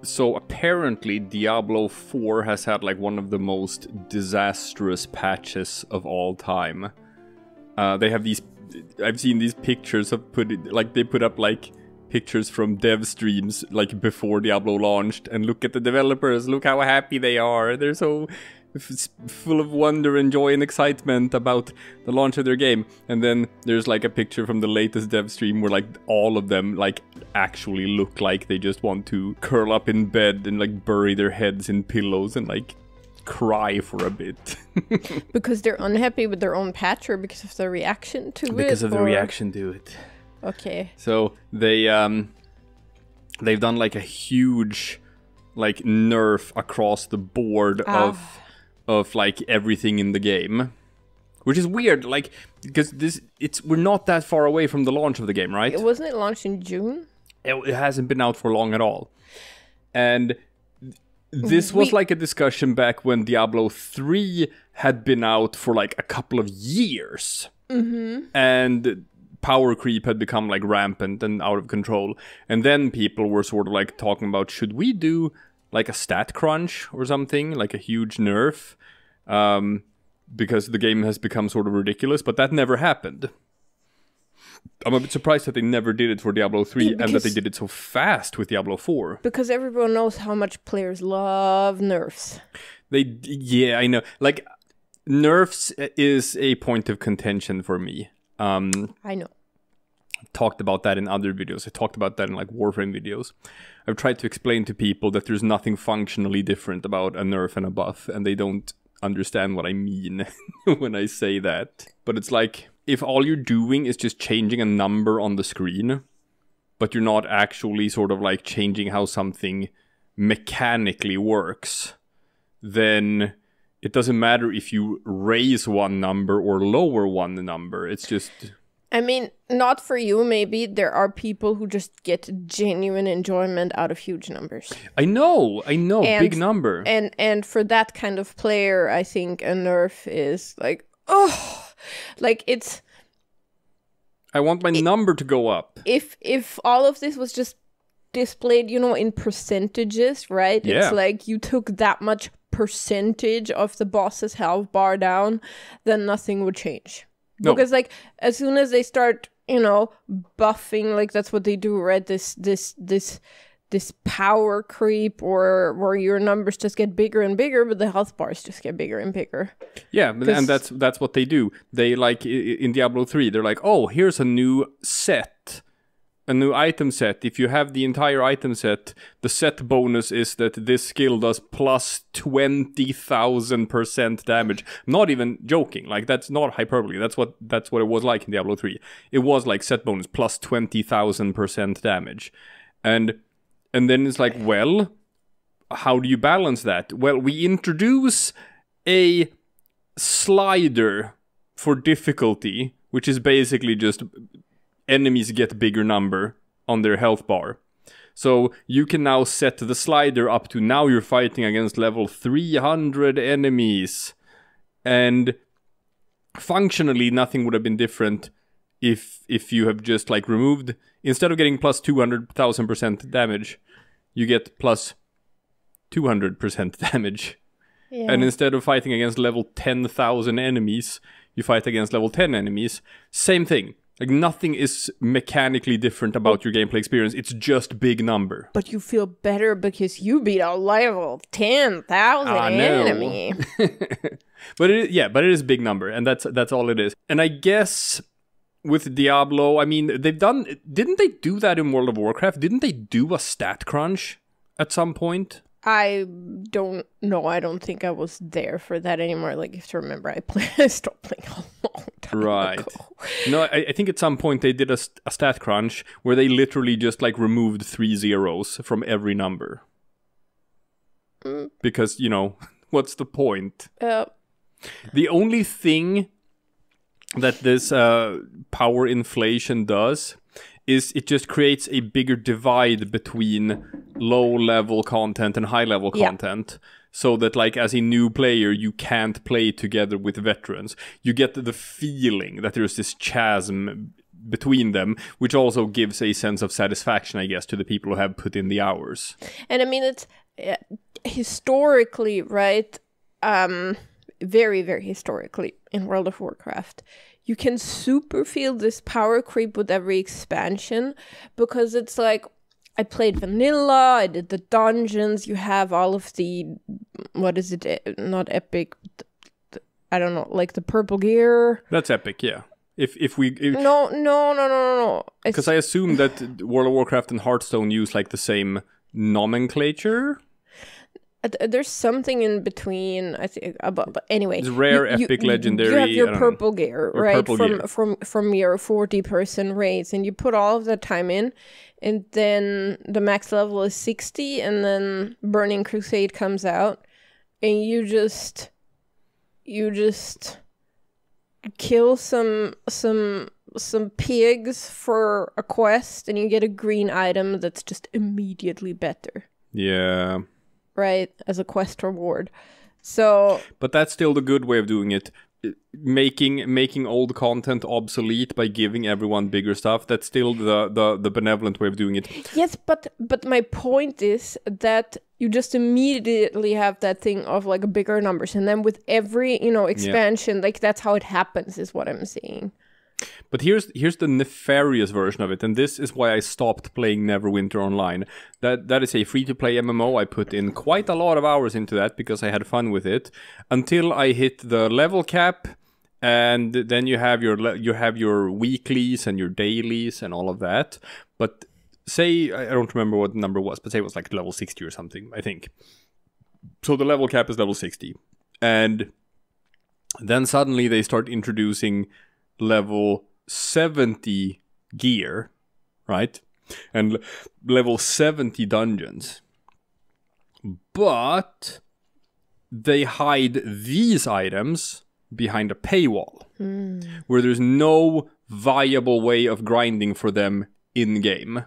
So apparently Diablo 4 has had like one of the most disastrous patches of all time. They have these, I've seen these pictures of they put up like pictures from dev streams like before Diablo launched, and look at the developers, look how happy they are. They're so full of wonder and joy and excitement about the launch of their game. And then there's like a picture from the latest dev stream where like all of them like actually look like they just want to curl up in bed and like bury their heads in pillows and like cry for a bit. Because they're unhappy with their own patch, or because of the reaction to it? Because of the reaction to it. Okay. So they've done like a huge like nerf across the board of like everything in the game, which is weird, like because we're not that far away from the launch of the game, right? Wasn't it launched in June? It hasn't been out for long at all, and this was like a discussion back when Diablo 3 had been out for like a couple of years, and power creep had become like rampant and out of control, and then people were sort of like talking about, should we do like a stat crunch or something, like a huge nerf, because the game has become sort of ridiculous, but that never happened. I'm a bit surprised that they never did it for Diablo 3 and that they did it so fast with Diablo 4. Because everyone knows how much players love nerfs. Yeah, I know. Like, nerfs is a point of contention for me. I know. Talked about that in other videos. I talked about that in like Warframe videos. I've tried to explain to people that there's nothing functionally different about a nerf and a buff, and they don't understand what I mean when I say that. But it's like, if all you're doing is just changing a number on the screen, but you're not actually sort of like changing how something mechanically works, then it doesn't matter if you raise one number or lower one number. It's just... I mean, not for you, maybe. There are people who just get genuine enjoyment out of huge numbers. I know, big number. And for that kind of player, I think a nerf is like, like it's... I want my number to go up. If all of this was just displayed, you know, in percentages, right? Yeah. It's like you took that much percentage of the boss's health bar down, then nothing would change. No. Because like as soon as they start, you know, buffing, like that's what they do, right? This power creep, or where your numbers just get bigger and bigger, but the health bars just get bigger and bigger. Yeah, and that's what they do. They like in Diablo 3, they're like, oh, here's a new set. A new item set. If you have the entire item set, the set bonus is that this skill does plus 20,000% damage. I'm not even joking. Like, that's not hyperbole. That's what it was like in Diablo 3. It was like set bonus plus 20,000% damage. And then it's like, well, how do you balance that? Well, we introduce a slider for difficulty, which is basically just enemies get bigger number on their health bar. So you can now set the slider up to, now you're fighting against level 300 enemies. And functionally, nothing would have been different if you have just like removed, instead of getting plus 200,000% damage, you get plus 200% damage. Yeah. And instead of fighting against level 10,000 enemies, you fight against level 10 enemies. Same thing. Like, nothing is mechanically different about your gameplay experience. It's just big number. But you feel better because you beat a level 10,000 enemy. But it is big number, and that's all it is. And I guess with Diablo, I mean, didn't they do that in World of Warcraft? Didn't they do a stat crunch at some point? I don't know. I don't think I was there for that anymore. Like, you have to remember, I stopped playing a long time ago. No, I think at some point they did a stat crunch where they literally just like removed 3 zeros from every number. Because, you know, what's the point? The only thing that this power inflation does is it just creates a bigger divide between low-level content and high-level content. So that, like, as a new player, you can't play together with veterans. You get the feeling that there's this chasm between them, which also gives a sense of satisfaction, I guess, to the people who have put in the hours. And I mean, it's historically, right? Very, very historically in World of Warcraft, you can super feel this power creep with every expansion, because it's like, I played vanilla, I did the dungeons, you have all of the, what is it, not epic, I don't know, like the purple gear. That's epic, yeah. If No. Because I assume that World of Warcraft and Hearthstone use like the same nomenclature. There's something in between, I think. But anyway, it's rare, epic, legendary. You have your purple gear, right? Gear. From your 40-person raids, and you put all of that time in, and then the max level is 60, and then Burning Crusade comes out, and you just kill some pigs for a quest, and you get a green item that's just immediately better. Yeah. Right, as a quest reward. So, but that's still the good way of doing it. Making old content obsolete by giving everyone bigger stuff. That's still the benevolent way of doing it. Yes, but my point is that you just immediately have that thing of like bigger numbers, and then with every expansion, like that's how it happens, is what I'm saying. But here's the nefarious version of it, and this is why I stopped playing Neverwinter Online. That is a free-to-play MMO. I put in quite a lot of hours into that because I had fun with it, until I hit the level cap, and then you have your weeklies and your dailies and all of that. But say, I don't remember what the number was, but say it was like level 60 or something, I think. So the level cap is level 60, and then suddenly they start introducing level 70 gear, right? And level 70 dungeons. But they hide these items behind a paywall, where there's no viable way of grinding for them in-game.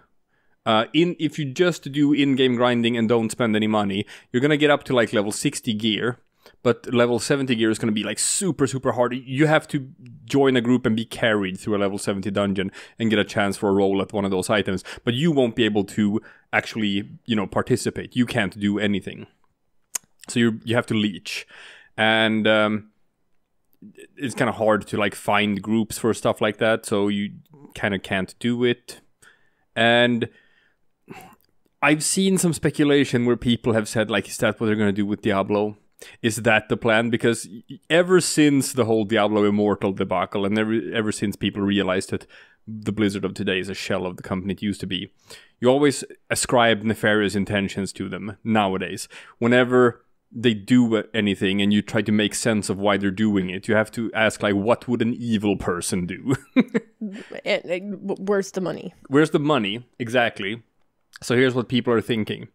If you just do in-game grinding and don't spend any money, you're gonna get up to like level 60 gear. But level 70 gear is going to be like super, super hard. You have to join a group and be carried through a level 70 dungeon and get a chance for a roll at one of those items. But you won't be able to actually, participate. You can't do anything. So you have to leech. And it's kind of hard to like find groups for stuff like that. So you kind of can't do it. And I've seen some speculation where people have said, like, is that what they're going to do with Diablo? Is that the plan? Because ever since the whole Diablo Immortal debacle, and ever since people realized that the Blizzard of today is a shell of the company it used to be, you always ascribe nefarious intentions to them nowadays. Whenever they do anything and you try to make sense of why they're doing it, you have to ask, like, what would an evil person do? Where's the money? Where's the money? Exactly. So here's what people are thinking.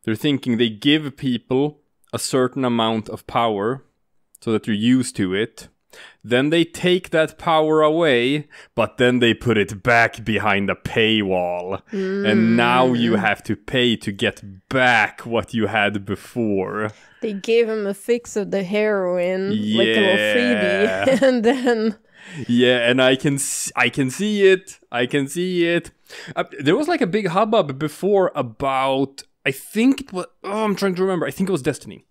They're thinking they give people a certain amount of power so that you're used to it. Then they take that power away, but then they put it back behind a paywall. And now you have to pay to get back what you had before. They gave him a fix of the heroin, like a little freebie, and then... Yeah, and I can see it. There was like a big hubbub before about... I think it was... Oh, I'm trying to remember. I think it was Destiny.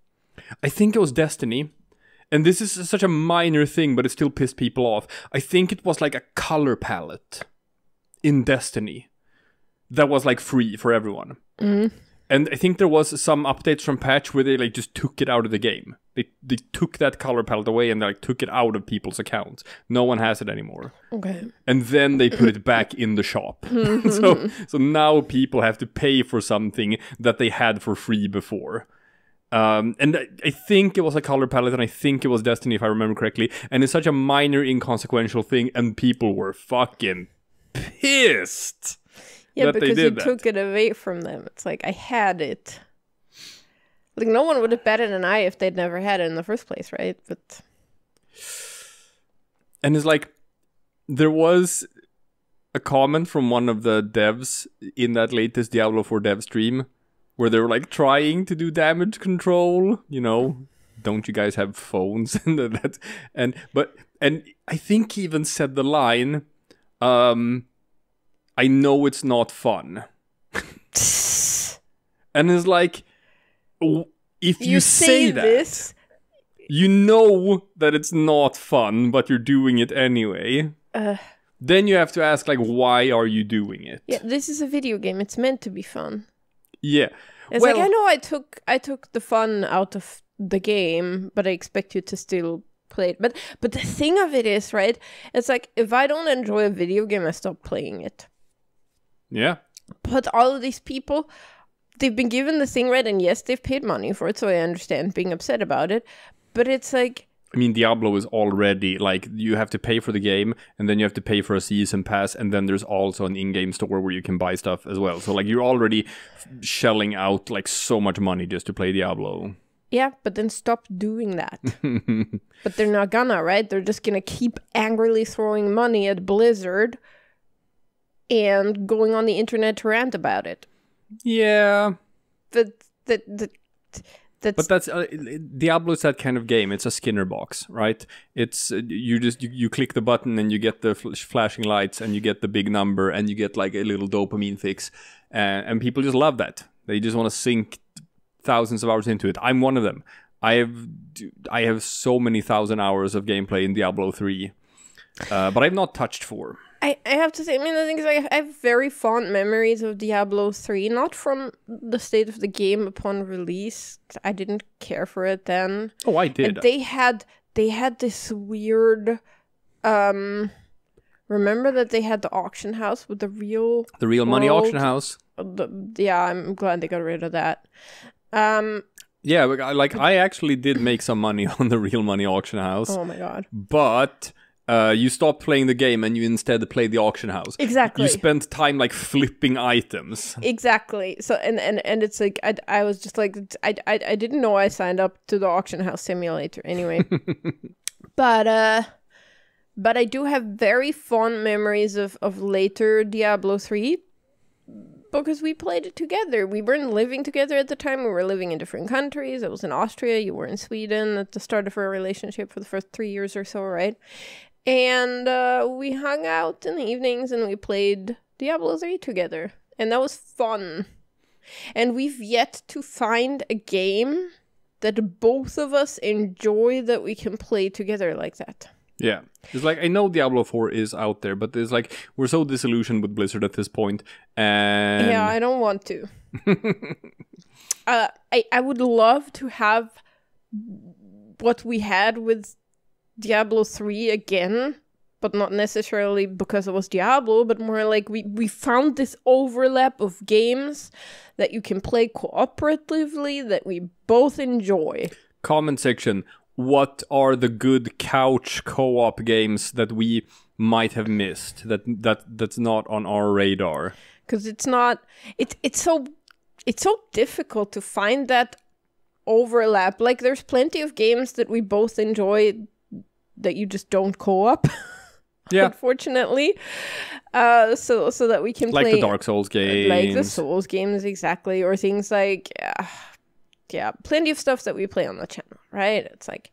And this is such a minor thing, but it still pissed people off. I think it was like a color palette in Destiny that was like free for everyone. And I think there was some updates from patch where they like just took it out of the game. They took that color palette away and they like took it out of people's accounts. No one has it anymore. Okay. And then they put it back in the shop. So now people have to pay for something that they had for free before. And I think it was a color palette, and I think it was Destiny, if I remember correctly. And it's such a minor, inconsequential thing, and people were fucking pissed. Yeah, because you took it away from them. It's like, I had it. Like, no one would have batted an eye if they'd never had it in the first place, right? But... And it's like, there was a comment from one of the devs in that latest Diablo 4 dev stream where they were like trying to do damage control, don't you guys have phones? and I think he even said the line, I know it's not fun. And it's like, if you say that, this, you know that it's not fun, but you're doing it anyway. Then you have to ask, like, why are you doing it? Yeah, this is a video game. It's meant to be fun. Yeah. It's like, I know I took the fun out of the game, but I expect you to still play it. But the thing of it is, right, it's like, if I don't enjoy a video game, I stop playing it. Yeah. But all of these people, they've been given the thing, right, and yes, they've paid money for it, so I understand being upset about it. But it's like... I mean, Diablo is already, like, you have to pay for the game, and then you have to pay for a season pass, and then there's also an in-game store where you can buy stuff as well. So, like, you're already shelling out, like, so much money just to play Diablo. Yeah, but then stop doing that. But they're not gonna, right? They're just gonna keep angrily throwing money at Blizzard and going on the internet to rant about it. Yeah. That's... But that's Diablo is that kind of game. It's a Skinner box, right? It's you click the button and you get the flashing lights and you get the big number and you get like a little dopamine fix, and people just love that. They just want to sink thousands of hours into it. I'm one of them. I have so many thousand hours of gameplay in Diablo 3, but I've not touched 4. I have to say, I mean, the thing is, I have very fond memories of Diablo 3, not from the state of the game upon release. I didn't care for it then. Oh, I did. And they had this weird, remember that they had the auction house with the real money auction house? Yeah, I'm glad they got rid of that. Yeah, like I actually did make some money on the real money auction house. Oh my god. But... you stopped playing the game and you instead played the auction house. Exactly. You spent time like flipping items. Exactly. So and it's like I was just like I didn't know I signed up to the auction house simulator anyway. But I do have very fond memories of later Diablo 3 because we played it together. We weren't living together at the time. We were living in different countries. I was in Austria. You were in Sweden at the start of our relationship for the first 3 years or so, right? And we hung out in the evenings and we played Diablo 3 together. And that was fun. And we've yet to find a game that both of us enjoy that we can play together like that. Yeah. It's like, I know Diablo 4 is out there, but it's like, we're so disillusioned with Blizzard at this point. And... yeah, I don't want to. I would love to have what we had with Diablo 3 again, but not necessarily because it was Diablo, but more like we found this overlap of games that you can play cooperatively that we both enjoy. Comment section. What are the good couch co-op games that we might have missed that's not on our radar? Because it's so difficult to find that overlap. Like there's plenty of games that we both enjoy that you just don't co-op. Yeah. Unfortunately. So that we can like play... like the Dark Souls games. Like the Souls games, exactly. Or things like... yeah, plenty of stuff that we play on the channel, right? It's like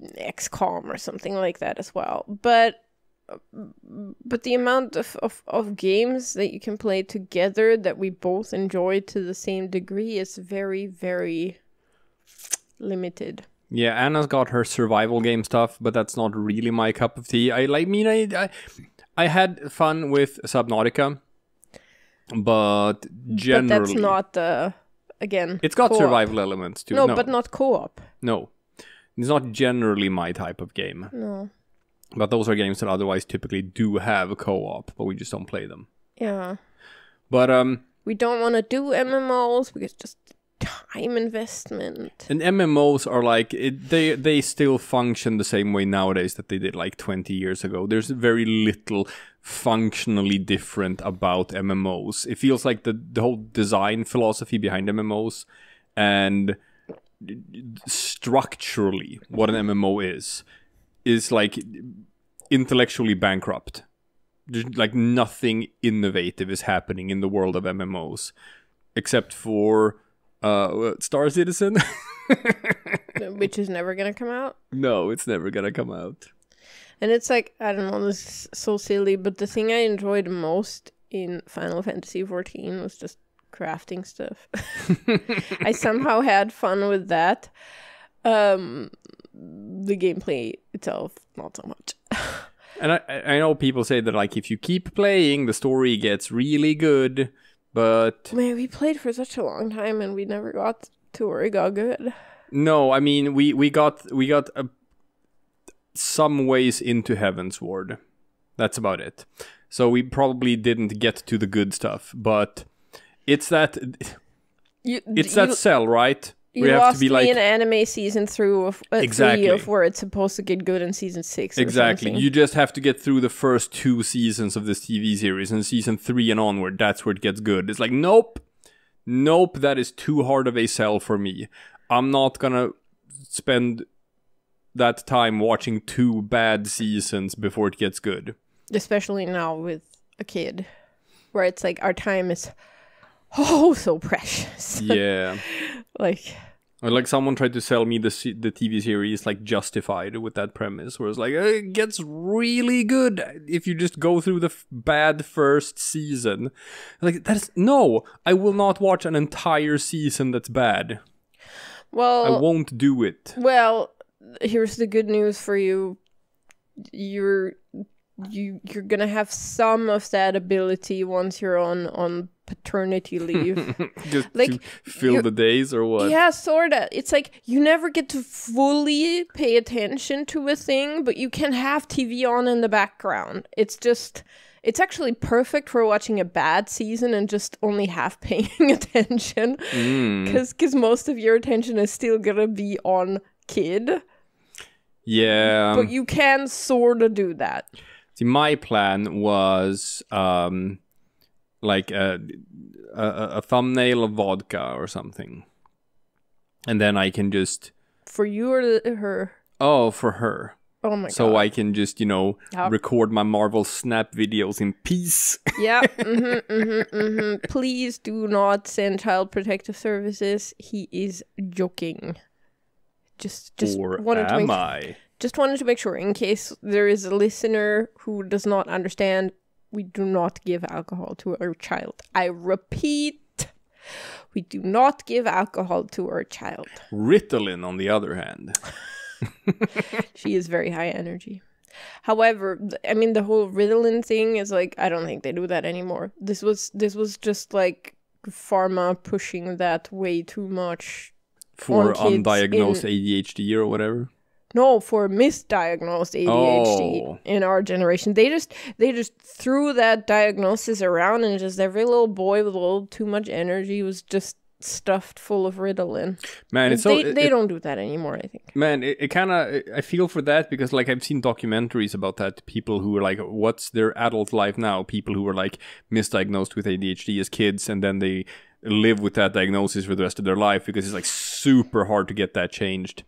XCOM or something like that as well. But the amount of games that you can play together that we both enjoy to the same degree is very, very limited. Yeah, Anna's got her survival game stuff, but that's not really my cup of tea. I had fun with Subnautica, but generally... But that's not, again, it's got co-op. Survival elements too. No, but not co-op. No. It's not generally my type of game. No. But those are games that otherwise typically do have co-op, but we just don't play them. Yeah. But, we don't want to do MMOs because just... time investment. And MMOs are like they still function the same way nowadays that they did like 20 years ago. There's very little functionally different about MMOs. It feels like the whole design philosophy behind MMOs and structurally what an MMO is like intellectually bankrupt. There's like nothing innovative is happening in the world of MMOs except for Star Citizen. Which is never gonna come out? No, it's never gonna come out. And it's like, I don't know, this is so silly, but the thing I enjoyed most in Final Fantasy XIV was just crafting stuff. I somehow had fun with that. The gameplay itself, not so much. And I know people say that, like, if you keep playing, the story gets really good, but... Man, we played for such a long time and we never got to where it got good. No, I mean, we got some ways into Heavensward. That's about it. So we probably didn't get to the good stuff, but it's that... that cell, right? You lost me in anime season through of, exactly. 3 of where it's supposed to get good in season 6 or exactly. something. You just have to get through the first 2 seasons of this TV series, and season 3 and onward, that's where it gets good. It's like, nope, that is too hard of a sell for me. I'm not gonna spend that time watching 2 bad seasons before it gets good. Especially now with a kid, where it's like our time is so precious. Yeah. Like someone tried to sell me the TV series like Justified with that premise, where it's like, it gets really good if you just go through the bad first season. Like, no, I will not watch an entire season that's bad. Well, I won't do it. Well, here's the good news for you. You're gonna have some of that ability once you're on paternity leave. Just like to fill the days or what? Yeah, sorta. It's like you never get to fully pay attention to a thing, but you can have TV on in the background. It's actually perfect for watching a bad season and just only half paying attention. Because most of your attention is still gonna be on kid. Yeah. But you can sorta do that. See, my plan was like a thumbnail of vodka or something. And then I can just... For you or her? Oh, for her. Oh my god. So I can just, record my Marvel Snap videos in peace. Yeah. Please do not send Child Protective Services. He is joking. Just or wanted am to I? Just wanted to make sure, in case there is a listener who does not understand, we do not give alcohol to our child. I repeat, we do not give alcohol to our child. Ritalin, on the other hand. She is very high energy. However, I mean, the whole Ritalin thing is like, I don't think they do that anymore. This was just like pharma pushing that way too much. For undiagnosed ADHD or whatever? No, for misdiagnosed ADHD in our generation. They just threw that diagnosis around, and just every little boy with a little too much energy was just stuffed full of Ritalin. Man, it's they don't do that anymore, I think. Man, it kind of... I feel for that because, like, I've seen documentaries about that. People who are like, what's their adult life now? People who were, like, misdiagnosed with ADHD as kids, and then they live with that diagnosis for the rest of their life because it's, like, super hard to get that changed.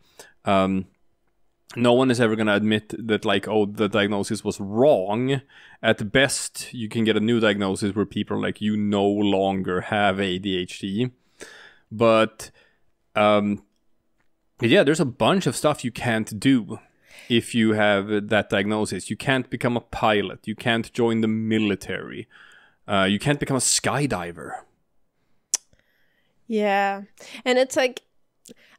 No one is ever going to admit that, like, oh, the diagnosis was wrong. At best, you can get a new diagnosis where people are like, you no longer have ADHD. But, yeah, there's a bunch of stuff you can't do if you have that diagnosis. You can't become a pilot. You can't join the military. You can't become a skydiver. Yeah. And it's like,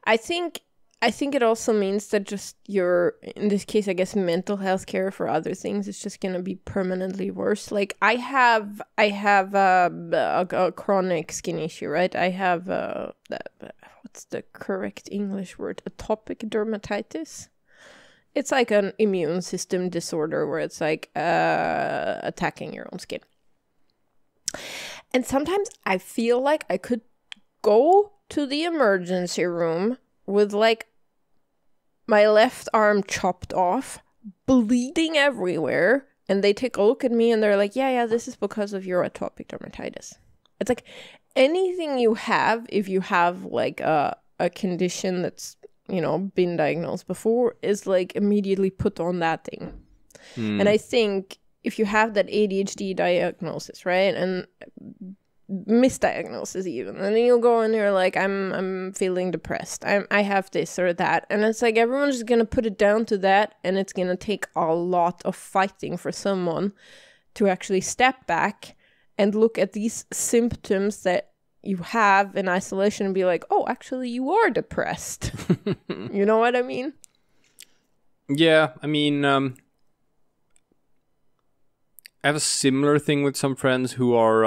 I think it also means that just your, in this case, I guess, mental health care for other things is just going to be permanently worse. Like, I have a chronic skin issue, right? I have, what's the correct English word? Atopic dermatitis. It's like an immune system disorder where it's like attacking your own skin. And sometimes I feel like I could go to the emergency room with, like, my left arm chopped off, bleeding everywhere, and they take a look at me and they're like, yeah, this is because of your atopic dermatitis. It's like anything you have, if you have, like, a condition that's, been diagnosed before, is, like, immediately put on that thing. And I think if you have that ADHD diagnosis, right, and misdiagnosis even, and then you'll go and you're like, I'm feeling depressed, I have this or that, and it's like everyone's just gonna put it down to that, and it's gonna take a lot of fighting for someone to actually step back and look at these symptoms that you have in isolation and be like, oh, actually you are depressed. You know what I mean? Yeah, I mean, I have a similar thing with some friends who are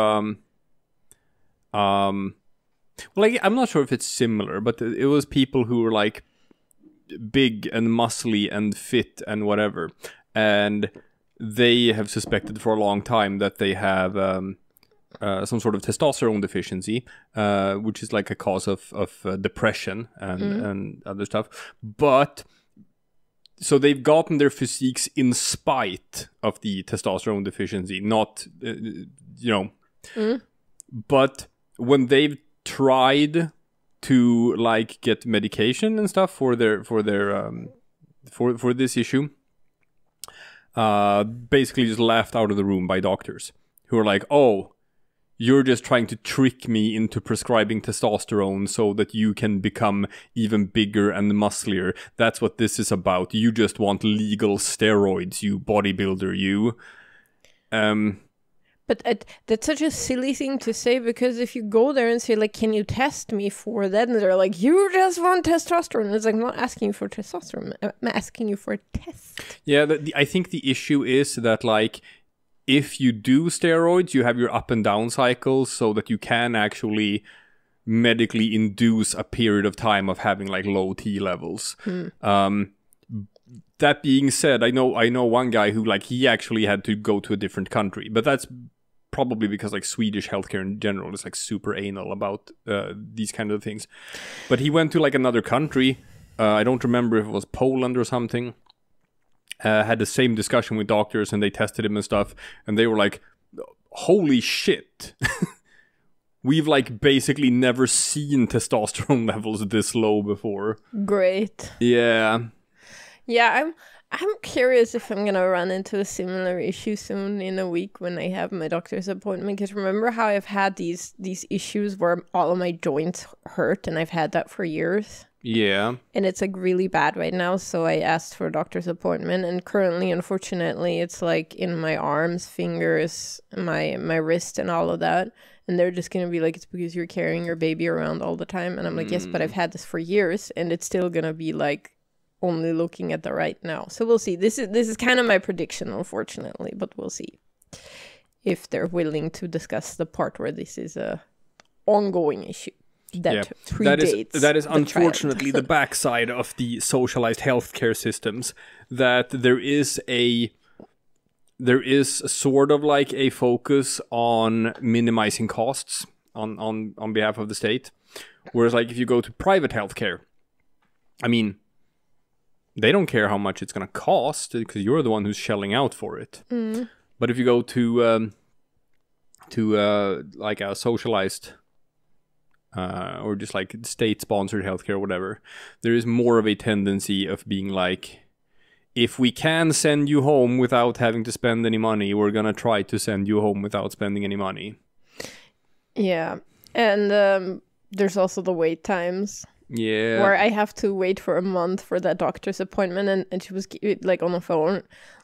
well, like, I'm not sure if it's similar, but it was people who were like big and muscly and fit and whatever, and they have suspected for a long time that they have some sort of testosterone deficiency, which is like a cause of depression and other stuff. But so they've gotten their physiques in spite of the testosterone deficiency, not but when they've tried to like get medication and stuff for this issue, basically just laughed out of the room by doctors who are like, oh, you're just trying to trick me into prescribing testosterone so that you can become even bigger and musclier. That's what this is about. You just want legal steroids, you bodybuilder, you. But that's such a silly thing to say, because if you go there and say, like, can you test me for that? And they're like, you just want testosterone. It's like, I'm not asking you for testosterone. I'm asking you for a test. Yeah, I think the issue is that, like, if you do steroids, you have your up and down cycles so that you can actually medically induce a period of time of having, like, low T levels. That being said, I know one guy who, like, he actually had to go to a different country, but that's probably because, like, Swedish healthcare in general is, like, super anal about these kind of things. But he went to, like, another country. I don't remember if it was Poland or something. Had the same discussion with doctors, and they tested him and stuff, and they were like, holy shit. We've, like, basically never seen testosterone levels this low before. Great. Yeah. Yeah, I'm curious if I'm gonna run into a similar issue soon in a week when I have my doctor's appointment. Because remember how I've had these issues where all of my joints hurt, and I've had that for years. Yeah. And it's like really bad right now, so I asked for a doctor's appointment, and currently, unfortunately, it's like in my arms, fingers, my wrist, and all of that. And they're just gonna be like, it's because you're carrying your baby around all the time. And I'm like, yes, but I've had this for years, and it's still gonna be like only looking at the right now. So we'll see. This is kind of my prediction, unfortunately, but we'll see if they're willing to discuss the part where this is a ongoing issue that predates that is unfortunately the backside of the socialized healthcare systems, that there is sort of like a focus on minimizing costs on behalf of the state, whereas, like, if you go to private healthcare, I mean, they don't care how much it's going to cost because you're the one who's shelling out for it. But if you go to like a socialized or just like state-sponsored healthcare or whatever, there is more of a tendency of being like, if we can send you home without having to spend any money, we're going to try to send you home without spending any money. Yeah. And there's also the wait times. Yeah. Where I have to wait for a month for that doctor's appointment, and she was like on the phone.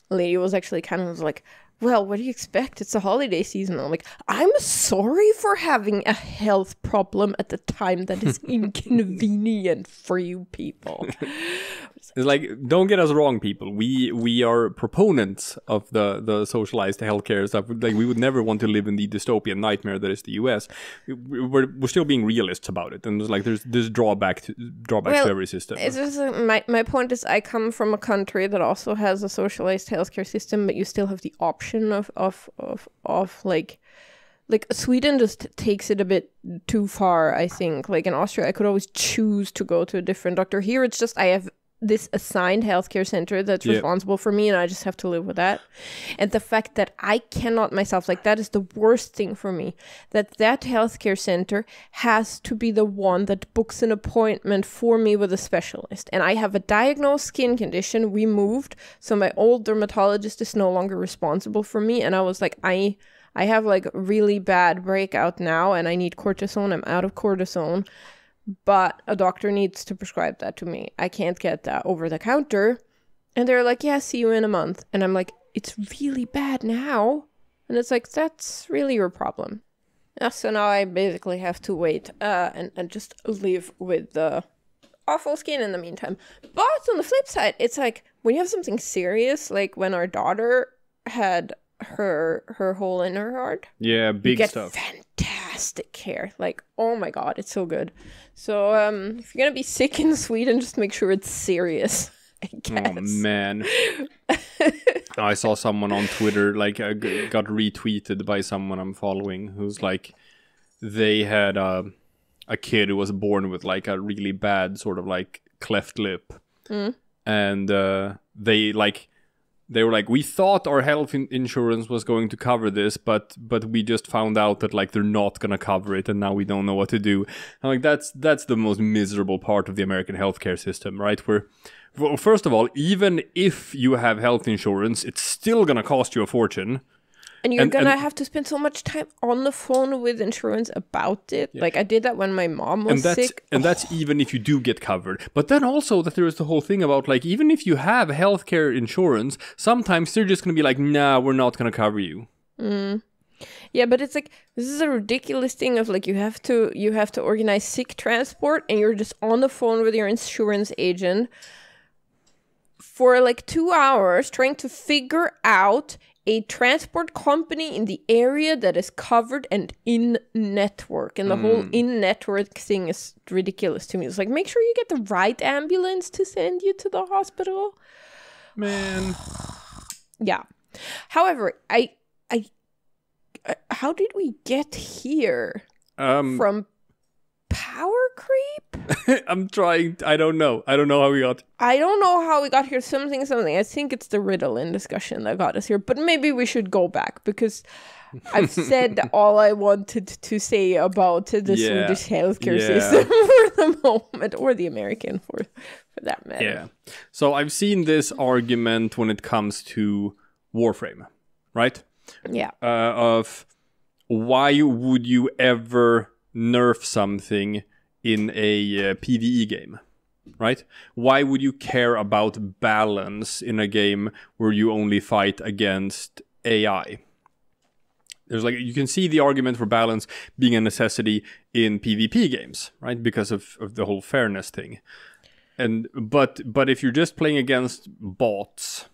The lady was actually kind of like, well, what do you expect? It's a holiday season. I'm like, I'm sorry for having a health problem at the time that is inconvenient for you people. It's like, don't get us wrong, people. We are proponents of the socialized healthcare stuff. Like, we would never want to live in the dystopian nightmare that is the US. We're still being realists about it, and there's drawbacks to every system. It's just, my point is, I come from a country that also has a socialized healthcare system, but you still have the option of like Sweden just takes it a bit too far, I think. Like in Austria, I could always choose to go to a different doctor. Here, it's just I have this assigned healthcare center that's responsible for me, and I just have to live with that. And the fact that I cannot myself, like, that is the worst thing for me, that healthcare center has to be the one that books an appointment for me with a specialist. And I have a diagnosed skin condition. We moved, so my old dermatologist is no longer responsible for me. And I was like, I I have like really bad breakout now and I need cortisone. I'm out of cortisone, but a doctor needs to prescribe that to me. I can't get that over the counter. And they're like, yeah, see you in a month. And I'm like, it's really bad now. And it's like, that's really your problem. Yeah, so now I basically have to wait and just live with the awful skin in the meantime. But on the flip side, it's like when you have something serious, like when our daughter had her hole in her heart. Yeah, big stuff. Fantastic care. Like, oh my god, it's so good. So if you're gonna be sick in Sweden, just make sure it's serious. I guess. Oh man. I saw someone on Twitter like got retweeted by someone I'm following who's like they had a kid who was born with like a really bad sort of like cleft lip. And they were like, we thought our health insurance was going to cover this, but we just found out that like they're not gonna cover it, and now we don't know what to do. And like that's the most miserable part of the American healthcare system, right? Where, well, first of all, even if you have health insurance, it's still gonna cost you a fortune. And you're gonna have to spend so much time on the phone with insurance about it. Yeah. Like I did that when my mom was sick. And that's even if you do get covered. But then also that there is the whole thing about like, even if you have healthcare insurance, sometimes they're just gonna be like, nah, we're not gonna cover you. Yeah, but it's like, this is a ridiculous thing of like, you have to organize sick transport and you're just on the phone with your insurance agent for like 2 hours trying to figure out a transport company in the area that is covered and in network. And the whole in network thing is ridiculous to me. It's like, make sure you get the right ambulance to send you to the hospital. Man. Yeah. However, I how did we get here? From power creep? I'm trying. I don't know how we got. I don't know how we got here. Something. I think it's the Ritalin discussion that got us here. But maybe we should go back because I've said all I wanted to say about the Swedish healthcare system for the moment, or the American for that matter. Yeah. So I've seen this argument when it comes to Warframe, right? Yeah. Of why would you ever nerf something in a PvE game, right? Why would you care about balance in a game where you only fight against AI? There's like, you can see the argument for balance being a necessity in PvP games, right? Because of the whole fairness thing. But if you're just playing against bots,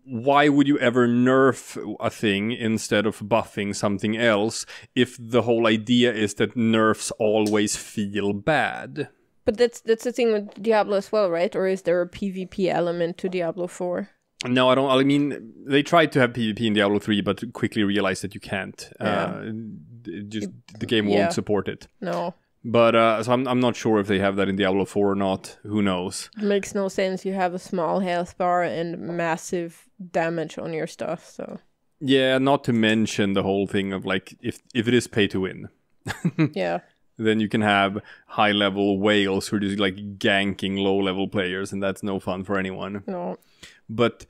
why would you ever nerf a thing instead of buffing something else if the whole idea is that nerfs always feel bad? But that's the thing with Diablo as well, right? Or is there a PvP element to Diablo 4? No, I don't. I mean, they tried to have PvP in Diablo 3, but quickly realized that you can't. Yeah. The game won't support it. No. But so I'm not sure if they have that in Diablo 4 or not. Who knows? It makes no sense. You have a small health bar and massive damage on your stuff. So yeah, not to mention the whole thing of like if it is pay to win. Yeah. Then you can have high level whales who are just like ganking low level players, and that's no fun for anyone. No. But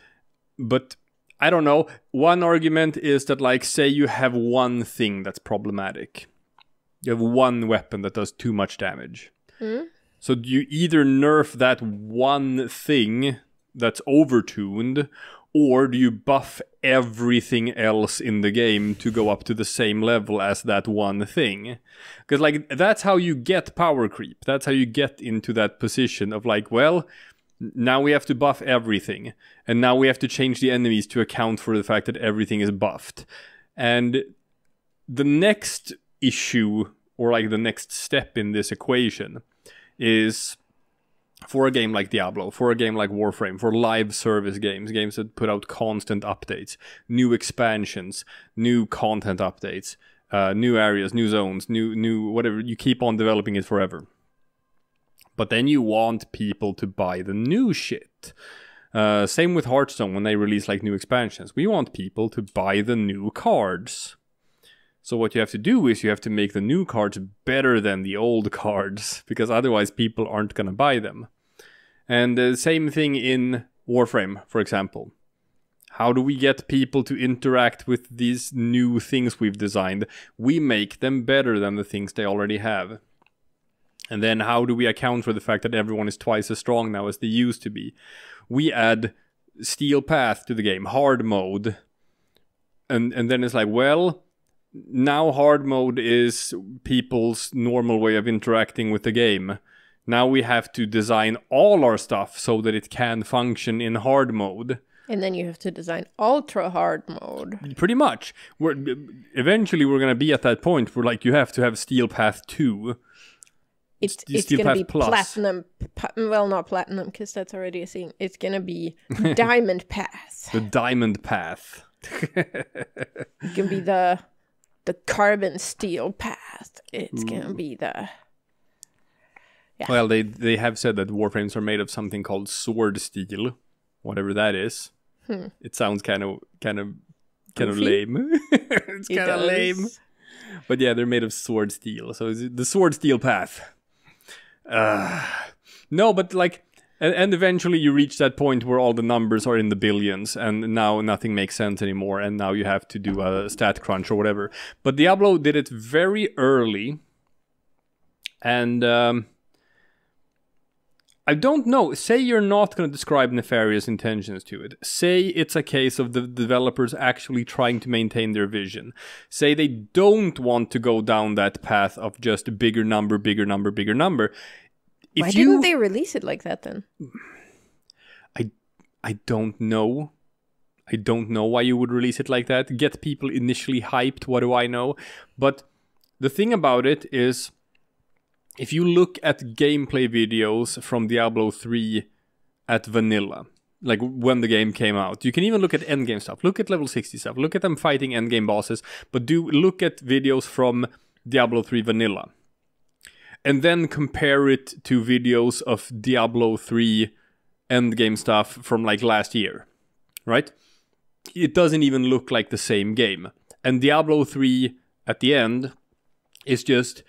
I don't know. One argument is that like say you have one thing that's problematic. You have one weapon that does too much damage. So you either nerf that one thing that's overtuned, or do you buff everything else in the game to go up to the same level as that one thing? Because like that's how you get power creep. That's how you get into that position of like, well, now we have to buff everything. And now we have to change the enemies to account for the fact that everything is buffed. And the next issue, or like the next step in this equation, is for a game like Diablo, for a game like Warframe, for live service games that put out constant updates, new expansions, new content updates, new areas, new zones, new whatever. You keep on developing it forever. But then you want people to buy the new shit. Same with Hearthstone when they release like new expansions. We want people to buy the new cards. So what you have to do is you have to make the new cards better than the old cards, because otherwise people aren't going to buy them. And the same thing in Warframe, for example. How do we get people to interact with these new things we've designed? We make them better than the things they already have. And then how do we account for the fact that everyone is twice as strong now as they used to be? We add steel path to the game, hard mode. And then it's like, well, now hard mode is people's normal way of interacting with the game. Now we have to design all our stuff so that it can function in hard mode. And then you have to design ultra hard mode. Pretty much. Eventually we're going to be at that point where like you have to have Steel Path 2. It's going to be platinum. Well, not platinum because that's already a thing. It's going to be diamond path. The diamond path. It can be the carbon steel path. It's going to be the... Yeah. Well, they have said that Warframes are made of something called sword steel. Whatever that is. It sounds kind of lame. It's kind of lame. But yeah, they're made of sword steel. So it's the sword steel path. No, but like, and eventually you reach that point where all the numbers are in the billions, and now nothing makes sense anymore, and now you have to do a stat crunch or whatever. But Diablo did it very early, and I don't know. Say you're not going to describe nefarious intentions to it. Say it's a case of the developers actually trying to maintain their vision. Say they don't want to go down that path of just bigger number, bigger number, bigger number. Why didn't they release it like that then? I don't know. I don't know why you would release it like that. Get people initially hyped, what do I know? But the thing about it is, if you look at gameplay videos from Diablo 3 at vanilla, like when the game came out, you can even look at endgame stuff. Look at level 60 stuff. Look at them fighting endgame bosses. But do look at videos from Diablo 3 vanilla. And then compare it to videos of Diablo 3 endgame stuff from like last year. Right? It doesn't even look like the same game. And Diablo 3 at the end is just...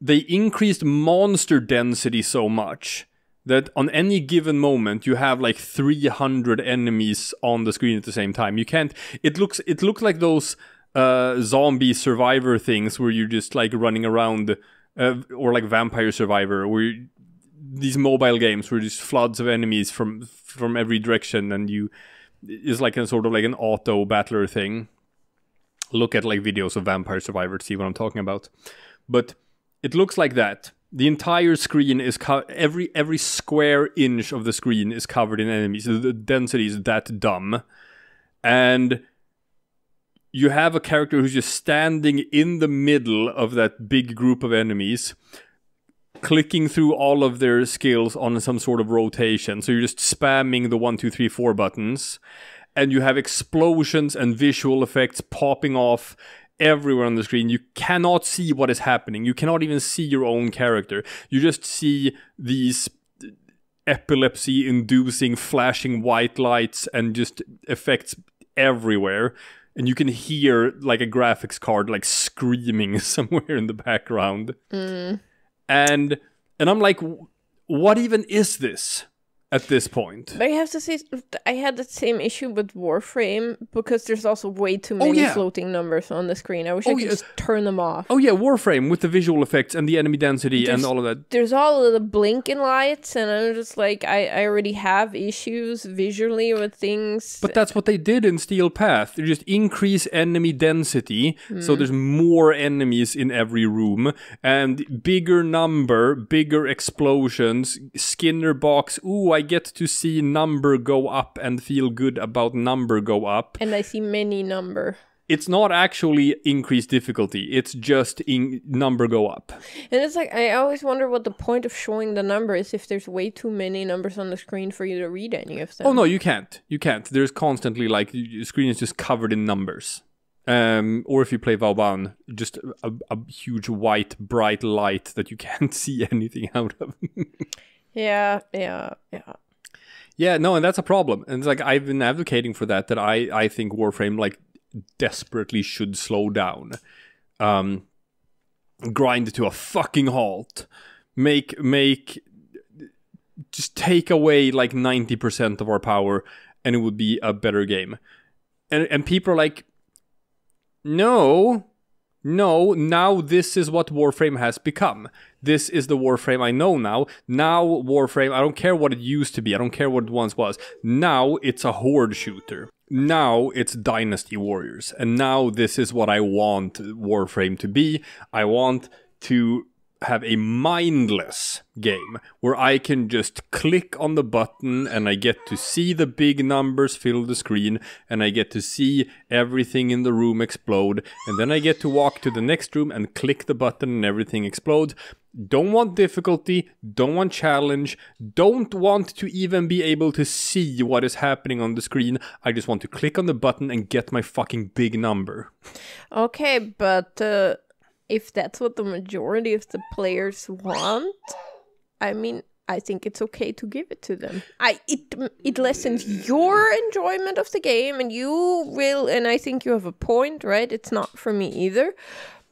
They increased monster density so much that on any given moment you have like 300 enemies on the screen at the same time. You can't. It looks like those zombie survivor things where you're just like running around, or like Vampire Survivor, where these mobile games where just floods of enemies from every direction, and it's like a sort of like an auto battler thing. Look at like videos of Vampire Survivor to see what I'm talking about. But it looks like that. The entire screen is every square inch of the screen is covered in enemies. The density is that dumb. And you have a character who's just standing in the middle of that big group of enemies, clicking through all of their skills on some sort of rotation. So you're just spamming the 1, 2, 3, 4 buttons. And you have explosions and visual effects popping off everywhere on the screen. You cannot see what is happening. You cannot even see your own character. You just see these epilepsy-inducing flashing white lights and just effects everywhere. And you can hear like a graphics card like screaming somewhere in the background. And I'm like, what even is this? At this point. But I have to say, I had that same issue with Warframe because there's also way too many floating numbers on the screen. I wish I could just turn them off. Oh yeah, Warframe with the visual effects and the enemy density and all of that. There's all of the blinking lights, and I'm just like, I already have issues visually with things. But that's what they did in Steel Path. They just increase enemy density, so there's more enemies in every room, and bigger number, bigger explosions, Skinner box. Ooh, I get to see number go up and feel good about number go up. And I see many number. It's not actually increased difficulty. It's just number go up. And it's like, I always wonder what the point of showing the number is if there's way too many numbers on the screen for you to read any of them. Oh, no, you can't. You can't. There's constantly, like, the screen is just covered in numbers. Or if you play Vauban, just a huge white, bright light that you can't see anything out of. Yeah, no, and that's a problem. And it's like, I've been advocating for that I think Warframe, like, desperately should slow down. Grind to a fucking halt. Make just take away like 90% of our power and it would be a better game. And people are like, no, now this is what Warframe has become. This is the Warframe I know now. Now Warframe, I don't care what it used to be. I don't care what it once was. Now it's a horde shooter. Now it's Dynasty Warriors. And now this is what I want Warframe to be. I want to have a mindless game where I can just click on the button and I get to see the big numbers fill the screen and I get to see everything in the room explode, and then I get to walk to the next room and click the button and everything explodes. Don't want difficulty, don't want challenge, don't want to even be able to see what is happening on the screen. I just want to click on the button and get my fucking big number. Okay, but if that's what the majority of the players want, I mean, I think it's okay to give it to them. It lessens your enjoyment of the game, and you will, and I think you have a point, right? It's not for me either.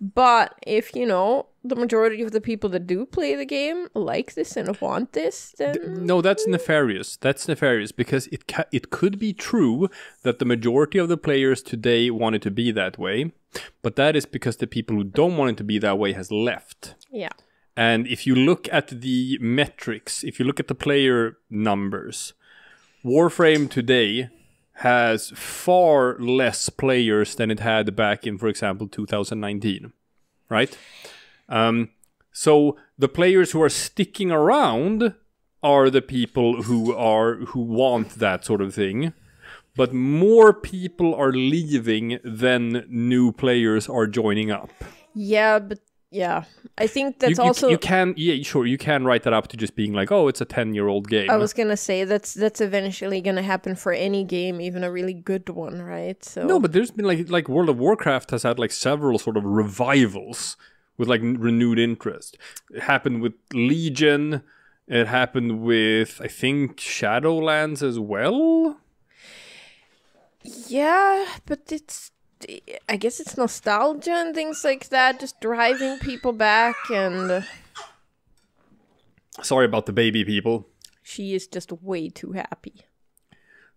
But if, you know, the majority of the people that do play the game like this and want this, then... No, that's nefarious. That's nefarious because it could be true that the majority of the players today want it to be that way. But that is because the people who don't want it to be that way has left. Yeah. And if you look at the metrics, if you look at the player numbers, Warframe today has far less players than it had back in, for example, 2019, right? So the players who are sticking around are the people who want that sort of thing, but more people are leaving than new players are joining up. Yeah, but yeah, I think that's you can write that up to just being like, oh, it's a 10-year-old game. I was gonna say that's eventually gonna happen for any game, even a really good one, right? So no, but there's been like World of Warcraft has had like several sort of revivals with like renewed interest. It happened with Legion. It happened with, I think, Shadowlands as well. Yeah, but I guess it's nostalgia and things like that, just driving people back. And sorry about the baby people. She is just way too happy.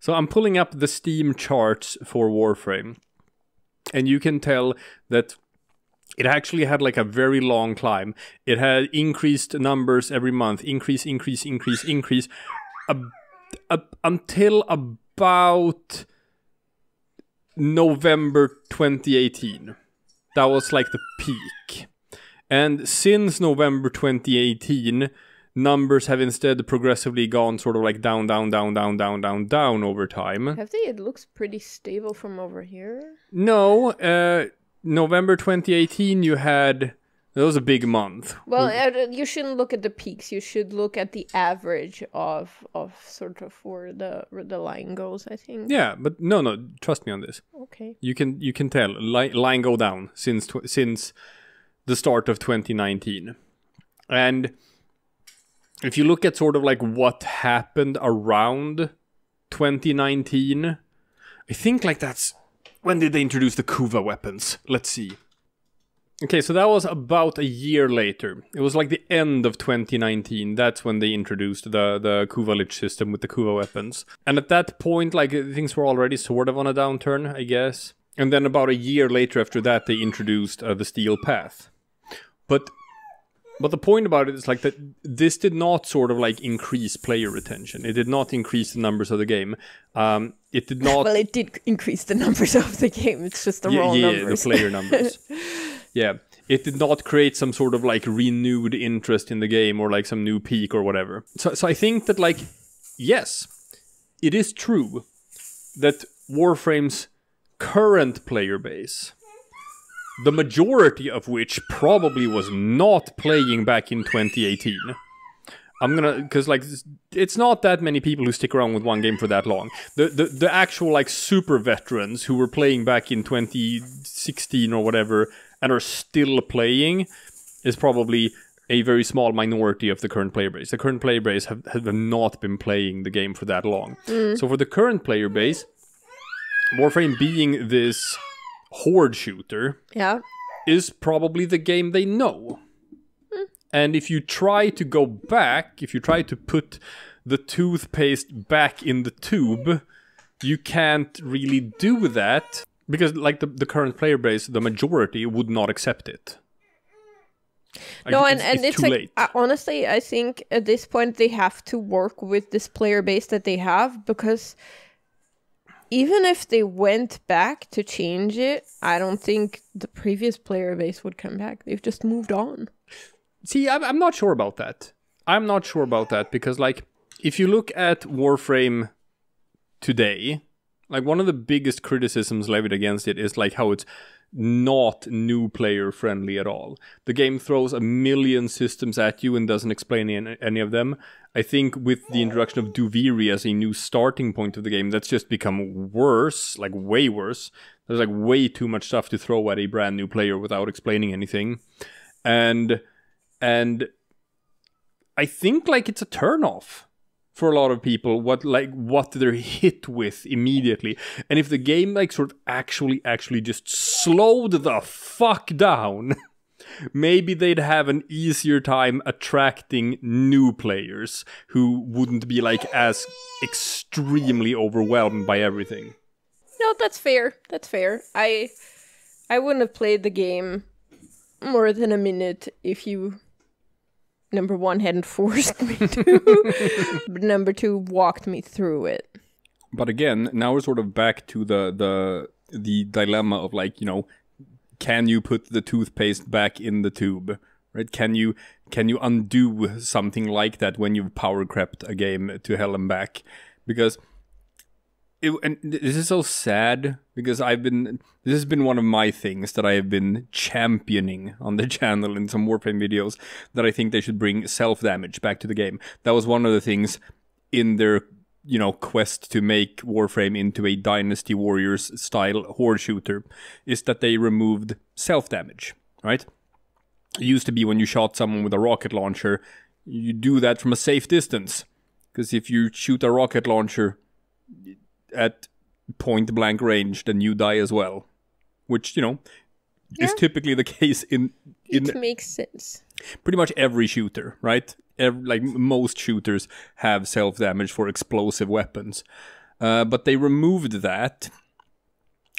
So I'm pulling up the Steam charts for Warframe, and you can tell that it actually had like a very long climb. It had increased numbers every month, increase, until about November 2018. That was like the peak. And since November 2018, numbers have instead progressively gone sort of like down over time. Have they? It looks pretty stable from over here. No, November 2018 you had... That was a big month. Well, you shouldn't look at the peaks. You should look at the average of sort of where the line goes, I think. Yeah, but no, trust me on this. Okay. You can tell line go down since the start of 2019, and if you look at sort of like what happened around 2019, I think like that's when did they introduce the Kuva weapons? Let's see. Okay, so that was about a year later. It was like the end of 2019. That's when they introduced the Kuva Lich system with the Kuva weapons. And at that point, like, things were already sort of on a downturn, I guess. And then about a year later after that, they introduced the Steel Path. But the point about it is like that this did not sort of like increase player retention. It did not increase the numbers of the game. It did not... Well, it did increase the numbers of the game. It's just the wrong numbers. Yeah, the player numbers. Yeah, it did not create some sort of like renewed interest in the game or like some new peak or whatever. So I think that like, yes, it is true that Warframe's current player base, the majority of which probably was not playing back in 2018. Because like, it's not that many people who stick around with one game for that long. The actual like super veterans who were playing back in 2016 or whatever and are still playing is probably a very small minority of the current player base. The current player base have not been playing the game for that long. So for the current player base, Warframe being this horde shooter is probably the game they know. And if you try to go back, if you try to put the toothpaste back in the tube, you can't really do that because like the current player base, the majority would not accept it. Like, no, and it's too like, late. Honestly, I think at this point they have to work with this player base that they have, because even if they went back to change it, I don't think the previous player base would come back. They've just moved on. See, I'm not sure about that. I'm not sure about that because, like, if you look at Warframe today, like, one of the biggest criticisms levied against it is, like, how it's not new player friendly at all. The game throws a million systems at you and doesn't explain any of them. I think with the introduction of Duviri as a new starting point of the game, that's just become worse, like way worse. There's like way too much stuff to throw at a brand new player without explaining anything. And I think like it's a turnoff for a lot of people what they're hit with immediately. And if the game like sort of actually just slowed the fuck down, maybe they'd have an easier time attracting new players who wouldn't be like as extremely overwhelmed by everything. No, that's fair. That's fair. I wouldn't have played the game more than a minute if you, number one, hadn't forced me to, but number two, walked me through it. But again, now we're sort of back to the dilemma of like, you know, can you put the toothpaste back in the tube, right? Can you undo something like that when you've power crept a game to hell and back? Because and this is so sad because this has been one of my things that I have been championing on the channel in some Warframe videos, that I think they should bring self-damage back to the game. That was one of the things in their, you know, quest to make Warframe into a Dynasty Warriors style horde shooter, is that they removed self-damage, right? It used to be when you shot someone with a rocket launcher, you do that from a safe distance. Because if you shoot a rocket launcher at point blank range, then you die as well. Which, you know, is typically the case in it makes sense. Pretty much every shooter, right? Like most shooters have self-damage for explosive weapons. But they removed that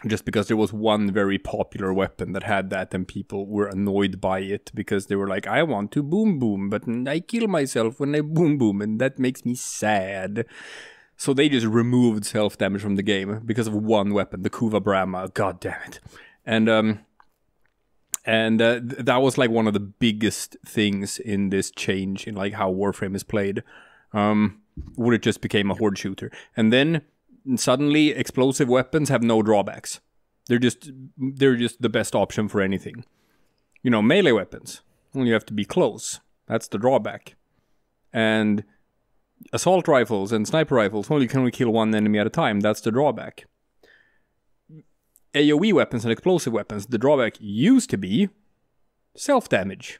just because there was one very popular weapon that had that, and people were annoyed by it because they were like, I want to boom boom, but I kill myself when I boom boom, and that makes me sad. So they just removed self-damage from the game because of one weapon, the Kuva Brahma. God damn it. And that was like one of the biggest things in this change in like how Warframe is played. Where it just became a horde shooter. And then suddenly explosive weapons have no drawbacks. They're just the best option for anything. You know, melee weapons, well, you have to be close. That's the drawback. And assault rifles and sniper rifles, well, you can only kill one enemy at a time. That's the drawback. AoE weapons and explosive weapons, the drawback used to be self-damage.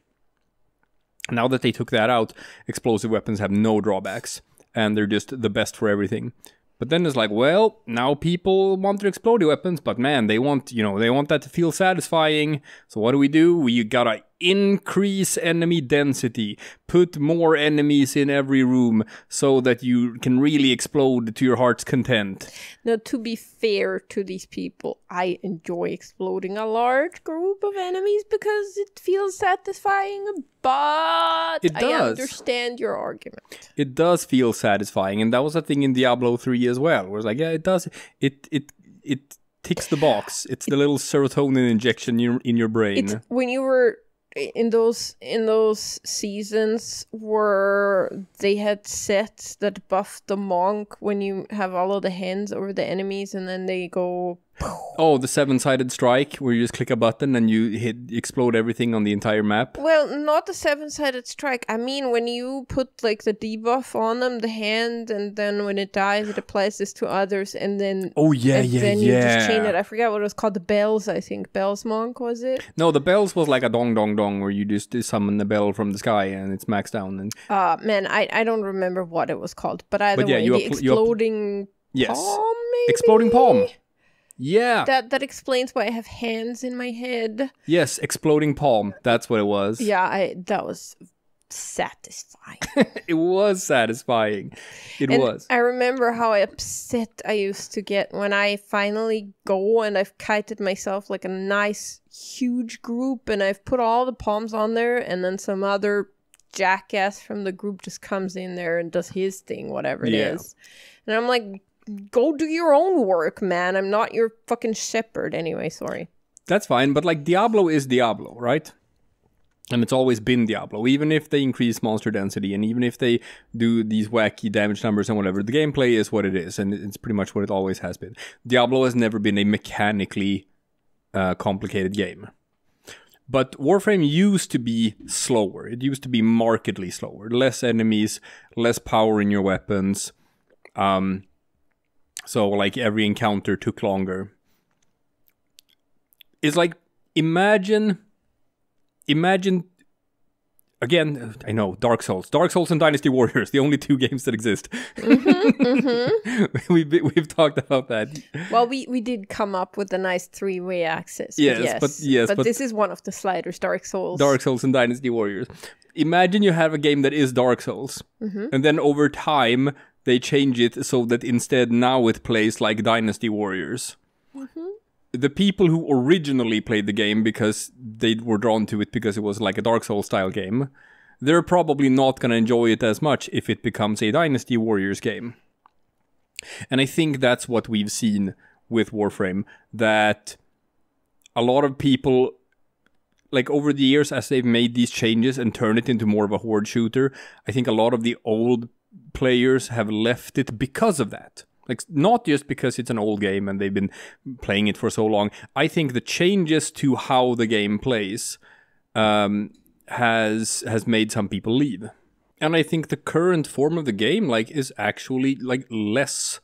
Now that they took that out, explosive weapons have no drawbacks, and they're just the best for everything. But then it's like, well, now people want their exploding weapons, but man, they want that to feel satisfying. So what do? We gotta increase enemy density, put more enemies in every room so that you can really explode to your heart's content. Now, to be fair to these people, I enjoy exploding a large group of enemies because it feels satisfying, but I understand your argument. It does feel satisfying, and that was a thing in Diablo 3 as well, where it's like, yeah, it does. It ticks the box. It's the little serotonin injection in your brain. When you were in those seasons where they had sets that buff the monk when you have all of the hands over the enemies and then they go... Oh, the 7-sided strike where you just click a button and you explode everything on the entire map? Well, not the 7-sided strike. I mean, when you put like the debuff on them, the hand, and then when it dies, it applies this to others, and then... Oh, yeah. Then you just chain it. I forgot what it was called. The bells, I think. Bells monk, was it? No, the bells was like a dong dong dong where you just summon the bell from the sky and it's maxed down. And man, I don't remember what it was called. But either way, the exploding palm, maybe? Exploding palm. Yeah. That explains why I have hands in my head. Yes, exploding palm. That's what it was. Yeah, that was satisfying. It was satisfying. It was. I remember how upset I used to get when I finally go and I've kited myself like a nice huge group and I've put all the palms on there, and then some other jackass from the group just comes in there and does his thing, whatever it is. And I'm like, go do your own work, man. I'm not your fucking shepherd. Anyway, sorry. That's fine, but like Diablo is Diablo, right? And it's always been Diablo, even if they increase monster density and even if they do these wacky damage numbers and whatever, the gameplay is what it is, and it's pretty much what it always has been. Diablo has never been a mechanically complicated game. But Warframe used to be slower. It used to be markedly slower. Less enemies, less power in your weapons. So like every encounter took longer. It's like, imagine, again, I know, Dark Souls and Dynasty Warriors, the only two games that exist. We've talked about that. Well, we did come up with a nice three-way axis. But this is one of the sliders, Dark Souls and Dynasty Warriors. Imagine you have a game that is Dark Souls, and then over time they change it so that instead now it plays like Dynasty Warriors. The people who originally played the game because they were drawn to it because it was like a Dark Souls style game, they're probably not going to enjoy it as much if it becomes a Dynasty Warriors game. And I think that's what we've seen with Warframe, that a lot of people, like over the years as they've made these changes and turned it into more of a horde shooter, I think a lot of the old players have left it because of that. Like, not just because it's an old game and they've been playing it for so long. I think the changes to how the game plays has made some people leave. And I think the current form of the game like is actually like less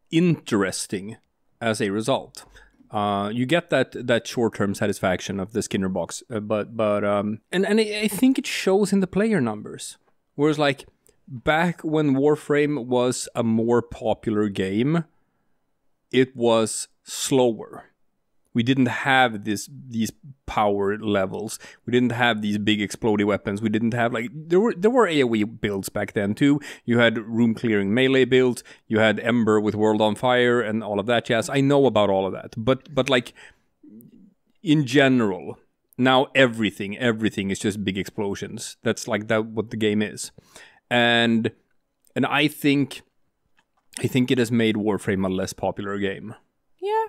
interesting as a result. You get that short-term satisfaction of the Skinner box, but I think it shows in the player numbers. Whereas like back when Warframe was a more popular game, it was slower. We didn't have these power levels. We didn't have these big exploding weapons. We didn't have like there were AoE builds back then too. You had room clearing melee builds. You had Ember with World on Fire and all of that jazz. I know about all of that, but like in general, now everything is just big explosions. That's like that what the game is. And I think it has made Warframe a less popular game. Yeah.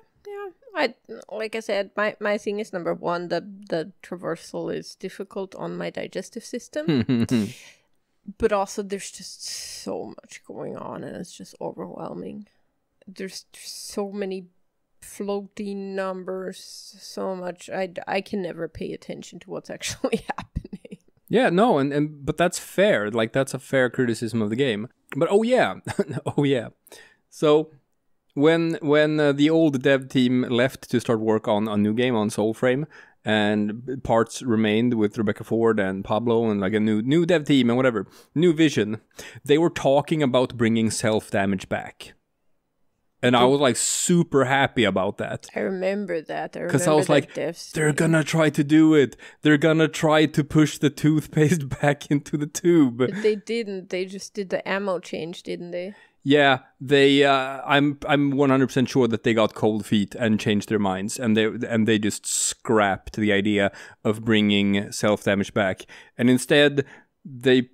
Like I said, my thing is number one, the traversal is difficult on my digestive system. But also there's just so much going on and it's just overwhelming. There's so many floating numbers, so much. I can never pay attention to what's actually happening. Yeah, no, but that's fair. Like, that's a fair criticism of the game. But oh yeah. So when the old dev team left to start work on a new game on Soulframe, and parts remained with Rebecca Ford and Pablo and like a new dev team and whatever, new vision, they were talking about bringing self-damage back. And I was like super happy about that. I remember that. Because I was like, they're gonna try to do it. They're gonna try to push the toothpaste back into the tube. But they didn't. They just did the ammo change, didn't they? Yeah, they. I'm 100% sure that they got cold feet and changed their minds, and they just scrapped the idea of bringing self-damage back, and instead they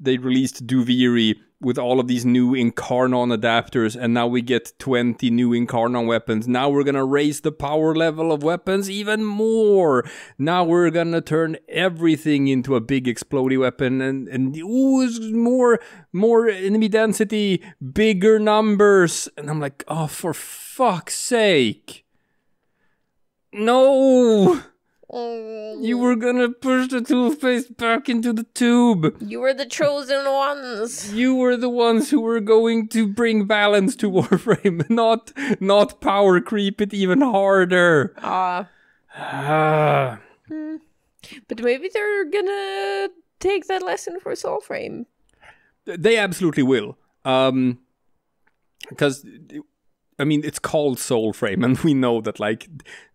released Duviri with all of these new Incarnon adapters, and now we get 20 new Incarnon weapons. Now we're gonna raise the power level of weapons even more. Now we're gonna turn everything into a big exploding weapon, and ooh, more enemy density, bigger numbers. And I'm like, oh, for fuck's sake. No! You were gonna push the toothpaste back into the tube. You were the chosen ones. You were the ones who were going to bring balance to Warframe, not power creep it even harder. But maybe they're gonna take that lesson for Soulframe. They absolutely will. Because I mean, it's called Soulframe, and we know that like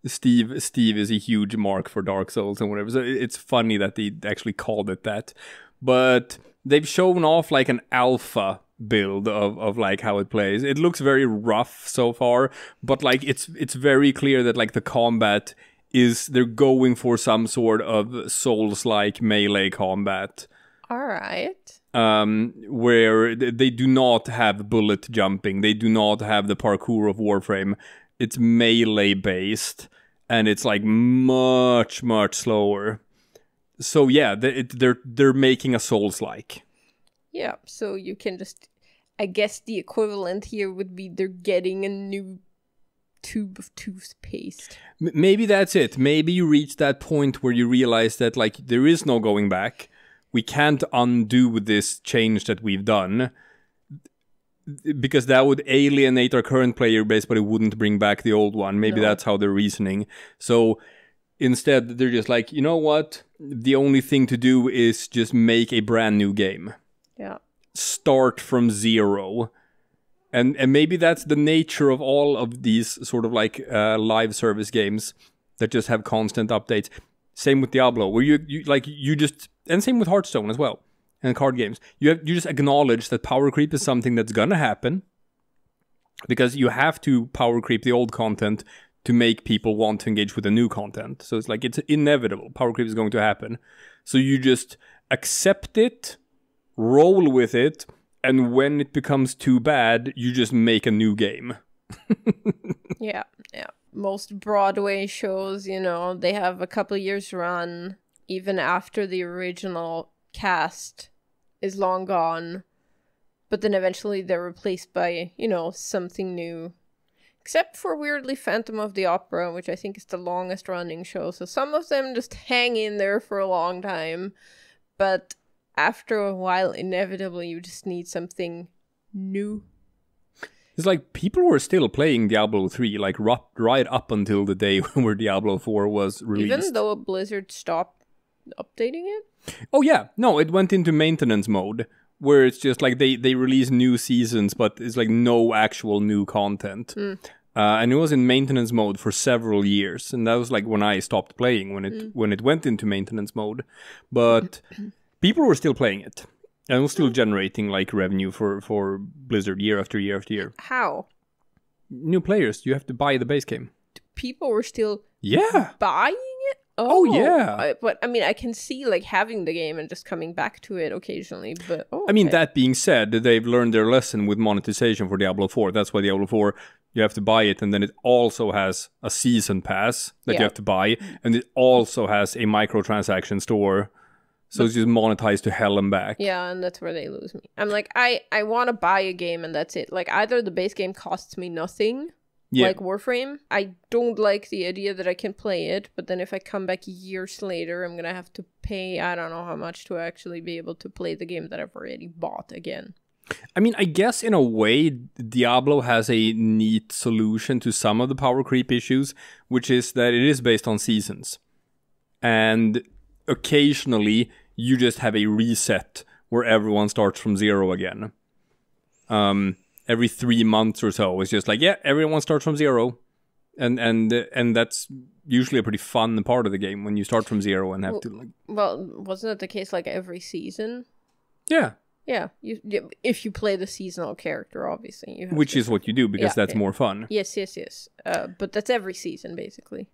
Steve is a huge mark for Dark Souls and whatever. So it's funny that they actually called it that. But they've shown off like an alpha build of like how it plays. It looks very rough so far, but like it's very clear that like the combat is they're going for some sort of Souls-like melee combat. All right. Where they do not have bullet jumping. They do not have the parkour of Warframe. It's melee based, and it's like much slower. So yeah, they're making a Souls-like. Yeah, so you can just, I guess the equivalent here would be they're getting a new tube of toothpaste. Maybe that's it. Maybe you reach that point where you realize that like there is no going back. We can't undo this change that we've done, because that would alienate our current player base, but it wouldn't bring back the old one. Maybe that's how they're reasoning. So instead, they're just like, you know what? The only thing to do is just make a brand new game. Yeah. Start from zero. And maybe that's the nature of all of these sort of like live service games that just have constant updates. Same with Diablo, where you just, and same with Hearthstone as well, and card games. You just acknowledge that power creep is something that's gonna happen, because you have to power creep the old content to make people want to engage with the new content. So it's like it's inevitable. Power creep is going to happen. So you just accept it, roll with it, and when it becomes too bad, you just make a new game. Yeah. Most Broadway shows, you know, they have a couple years run even after the original cast is long gone. But then eventually they're replaced by, you know, something new. Except for weirdly Phantom of the Opera, which I think is the longest running show. So some of them just hang in there for a long time. But after a while, inevitably, you just need something new. It's like people were still playing Diablo 3, like right up until the day where Diablo 4 was released. Even though Blizzard stopped updating it? Oh yeah, no, it went into maintenance mode, where it's just like they release new seasons, but it's like no actual new content. And it was in maintenance mode for several years, and that was like when I stopped playing, when it went into maintenance mode. But people were still playing it. And was still generating like revenue for Blizzard year after year after year. How? New players, you have to buy the base game. People were still buying it? Oh yeah. But I mean, I can see like having the game and just coming back to it occasionally. But I mean, that being said, they've learned their lesson with monetization for Diablo 4. That's why Diablo 4, you have to buy it, and then it also has a season pass that you have to buy, and it also has a microtransaction store. So it's just monetized to hell and back. Yeah, and that's where they lose me. I'm like, I want to buy a game and that's it. Like, either the base game costs me nothing, like Warframe. I don't like the idea that I can play it, but then if I come back years later, I'm going to have to pay, I don't know how much to actually be able to play the game that I've already bought again. I mean, I guess in a way, Diablo has a neat solution to some of the power creep issues, which is that it is based on seasons. And occasionally you just have a reset where everyone starts from zero again. Every 3 months or so, it's just like, yeah, everyone starts from zero, and that's usually a pretty fun part of the game when you start from zero and have to like. Well, wasn't it the case like every season? Yeah. Yeah, if you play the seasonal character, obviously you have which is what you do because that's more fun. Yes. But that's every season basically.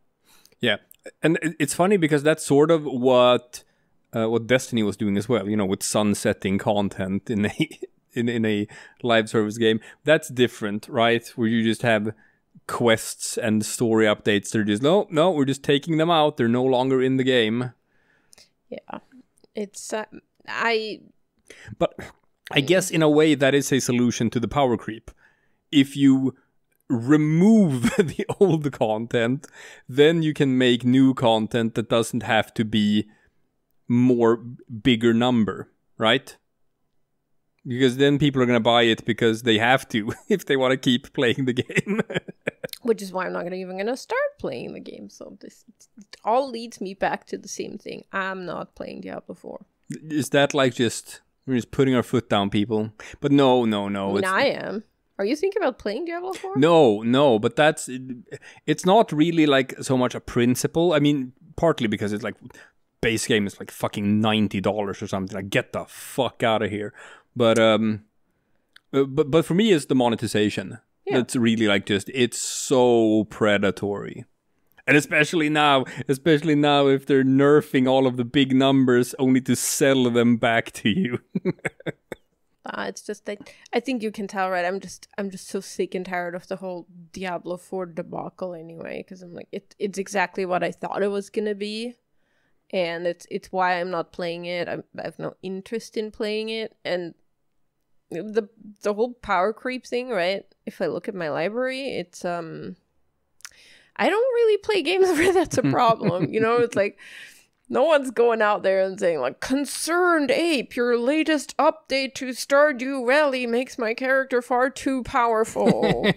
Yeah, and it's funny because that's sort of what Destiny was doing as well. You know, with sunsetting content in a live service game. That's different, right? Where you just have quests and story updates. They're just no, we're just taking them out. They're no longer in the game. Yeah, it's But I guess in a way that is a solution to the power creep. If you remove the old content, then you can make new content that doesn't have to be more bigger number, right? Because then people are going to buy it because they have to if they want to keep playing the game. Which is why I'm not even going to start playing the game. So this all leads me back to the same thing. I'm not playing Diablo 4. Is that like just... We're just putting our foot down, people. But no. I am. Are you thinking about playing Diablo 4? No, but it's not really like so much a principle. I mean, partly because it's like base game is like fucking $90 or something. Like, get the fuck out of here. But for me, it's the monetization. Yeah. That's really like it's so predatory. And especially now if they're nerfing all of the big numbers only to sell them back to you. It's just like, I think you can tell, right? I'm just so sick and tired of the whole Diablo 4 debacle anyway, because I'm like, it's exactly what I thought it was gonna be, and it's why I'm not playing it. I have no interest in playing it, and the whole power creep thing, right? If I look at my library, it's I don't really play games where that's a problem. You know, it's like, no one's going out there and saying, like, Concerned Ape, your latest update to Stardew Valley makes my character far too powerful.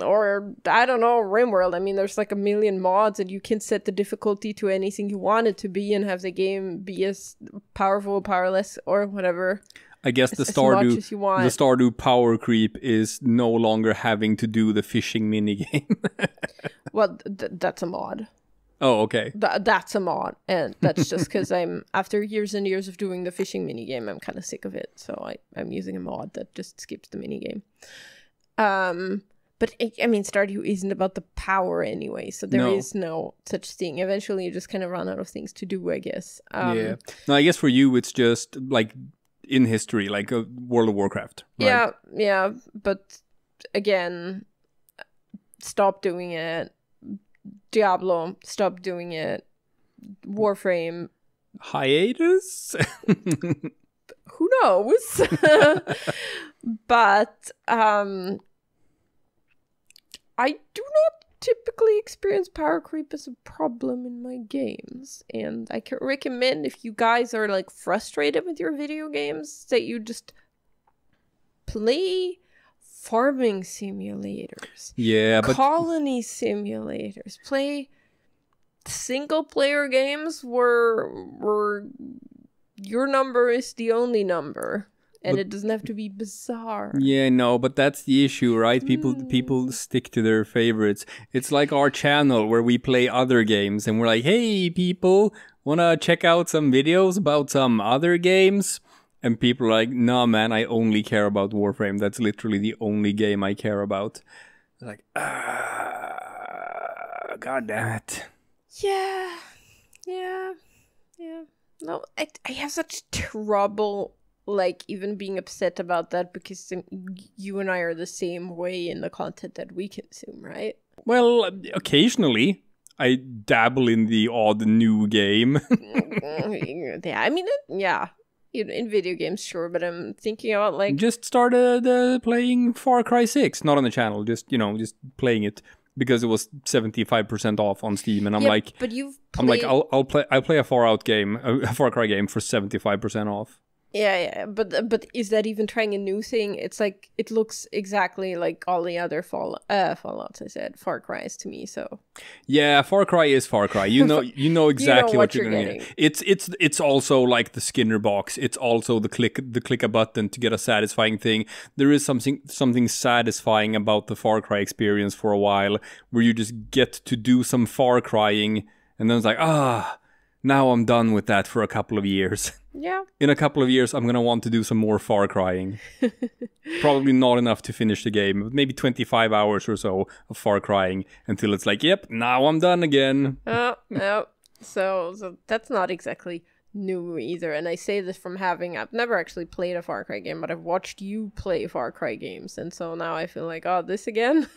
Or, I don't know, RimWorld. I mean, there's like a million mods and you can set the difficulty to anything you want it to be and have the game be as powerful, powerless, or whatever. I guess the Stardew power creep is no longer having to do the fishing minigame. Well, that's a mod. Oh, okay. That's a mod, and that's just because after years and years of doing the fishing minigame, I'm kind of sick of it, so I'm using a mod that just skips the minigame. But, I mean, Stardew isn't about the power anyway, so there is no such thing. Eventually, you just kind of run out of things to do, I guess. Yeah. No, I guess for you, it's just, like, in history, like a World of Warcraft, right? Yeah, but, again, stop doing it. Diablo, stop doing it. Warframe. Hiatus? Who knows? But I do not typically experience power creep as a problem in my games. And I can recommend, if you guys are like frustrated with your video games, that you just play farming simulators. Yeah, but colony simulators. Play single player games where your number is the only number. And it doesn't have to be bizarre. Yeah, no, but that's the issue, right? People stick to their favorites. It's like our channel where we play other games and we're like, hey, people, wanna check out some videos about some other games? And people are like, nah, man, I only care about Warframe. That's literally the only game I care about. Like, god damn it. Yeah. No, I have such trouble, like, even being upset about that, because you and I are the same way in the content that we consume, right? Well, occasionally I dabble in the odd new game. Yeah, I mean, yeah. In video games, sure, but I'm thinking about, like... Just started playing Far Cry 6, not on the channel, just playing it, because it was 75% off on Steam, and I'm like... But you've played... I'm like, I'll play a Far Cry game for 75% off. Yeah, but is that even trying a new thing? It's like, it looks exactly like all the other Fallouts, I said, Far Cry's to me, so... Yeah, Far Cry is Far Cry. You know exactly what you're getting. It's also like the Skinner box. It's also the click a button to get a satisfying thing. There is something satisfying about the Far Cry experience for a while, where you just get to do some Far Crying, and then it's like, now I'm done with that for a couple of years. Yeah. In a couple of years, I'm going to want to do some more Far Crying. Probably not enough to finish the game. Maybe 25 hours or so of Far Crying until it's like, yep, now I'm done again. No. So that's not exactly new either. And I say this from I've never actually played a Far Cry game, but I've watched you play Far Cry games. And so now I feel like, this again?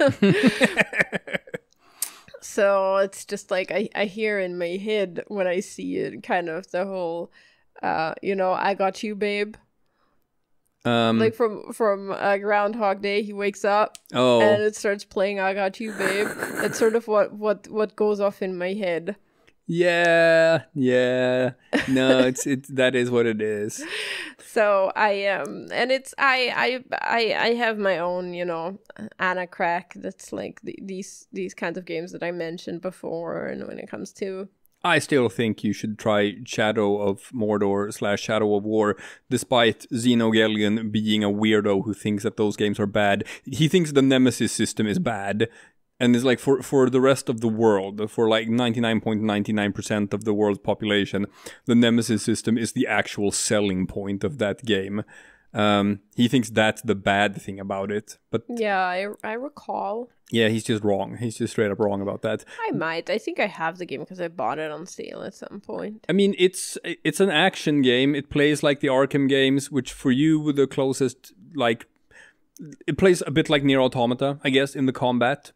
So it's just like, I hear in my head when I see it, kind of the whole, I got you, babe. Like from Groundhog Day, he wakes up and it starts playing I Got You, Babe. It's sort of what goes off in my head. Yeah. No, it's that is what it is. So I and it's I have my own, Anna crack that's like these kinds of games that I mentioned before, and when it comes to I still think you should try Shadow of Mordor / Shadow of War, despite Xenogellion being a weirdo who thinks that those games are bad. He thinks the Nemesis system is bad, and it's like for the rest of the world, for like 99.99% of the world's population, the Nemesis system is the actual selling point of that game. He thinks that's the bad thing about it, but yeah, I recall. Yeah, he's just wrong. He's just straight up wrong about that. I think I have the game because I bought it on sale at some point. I mean, it's an action game. It plays like the Arkham games, which for you the closest, like, it plays a bit like Nier Automata, I guess, in the combat,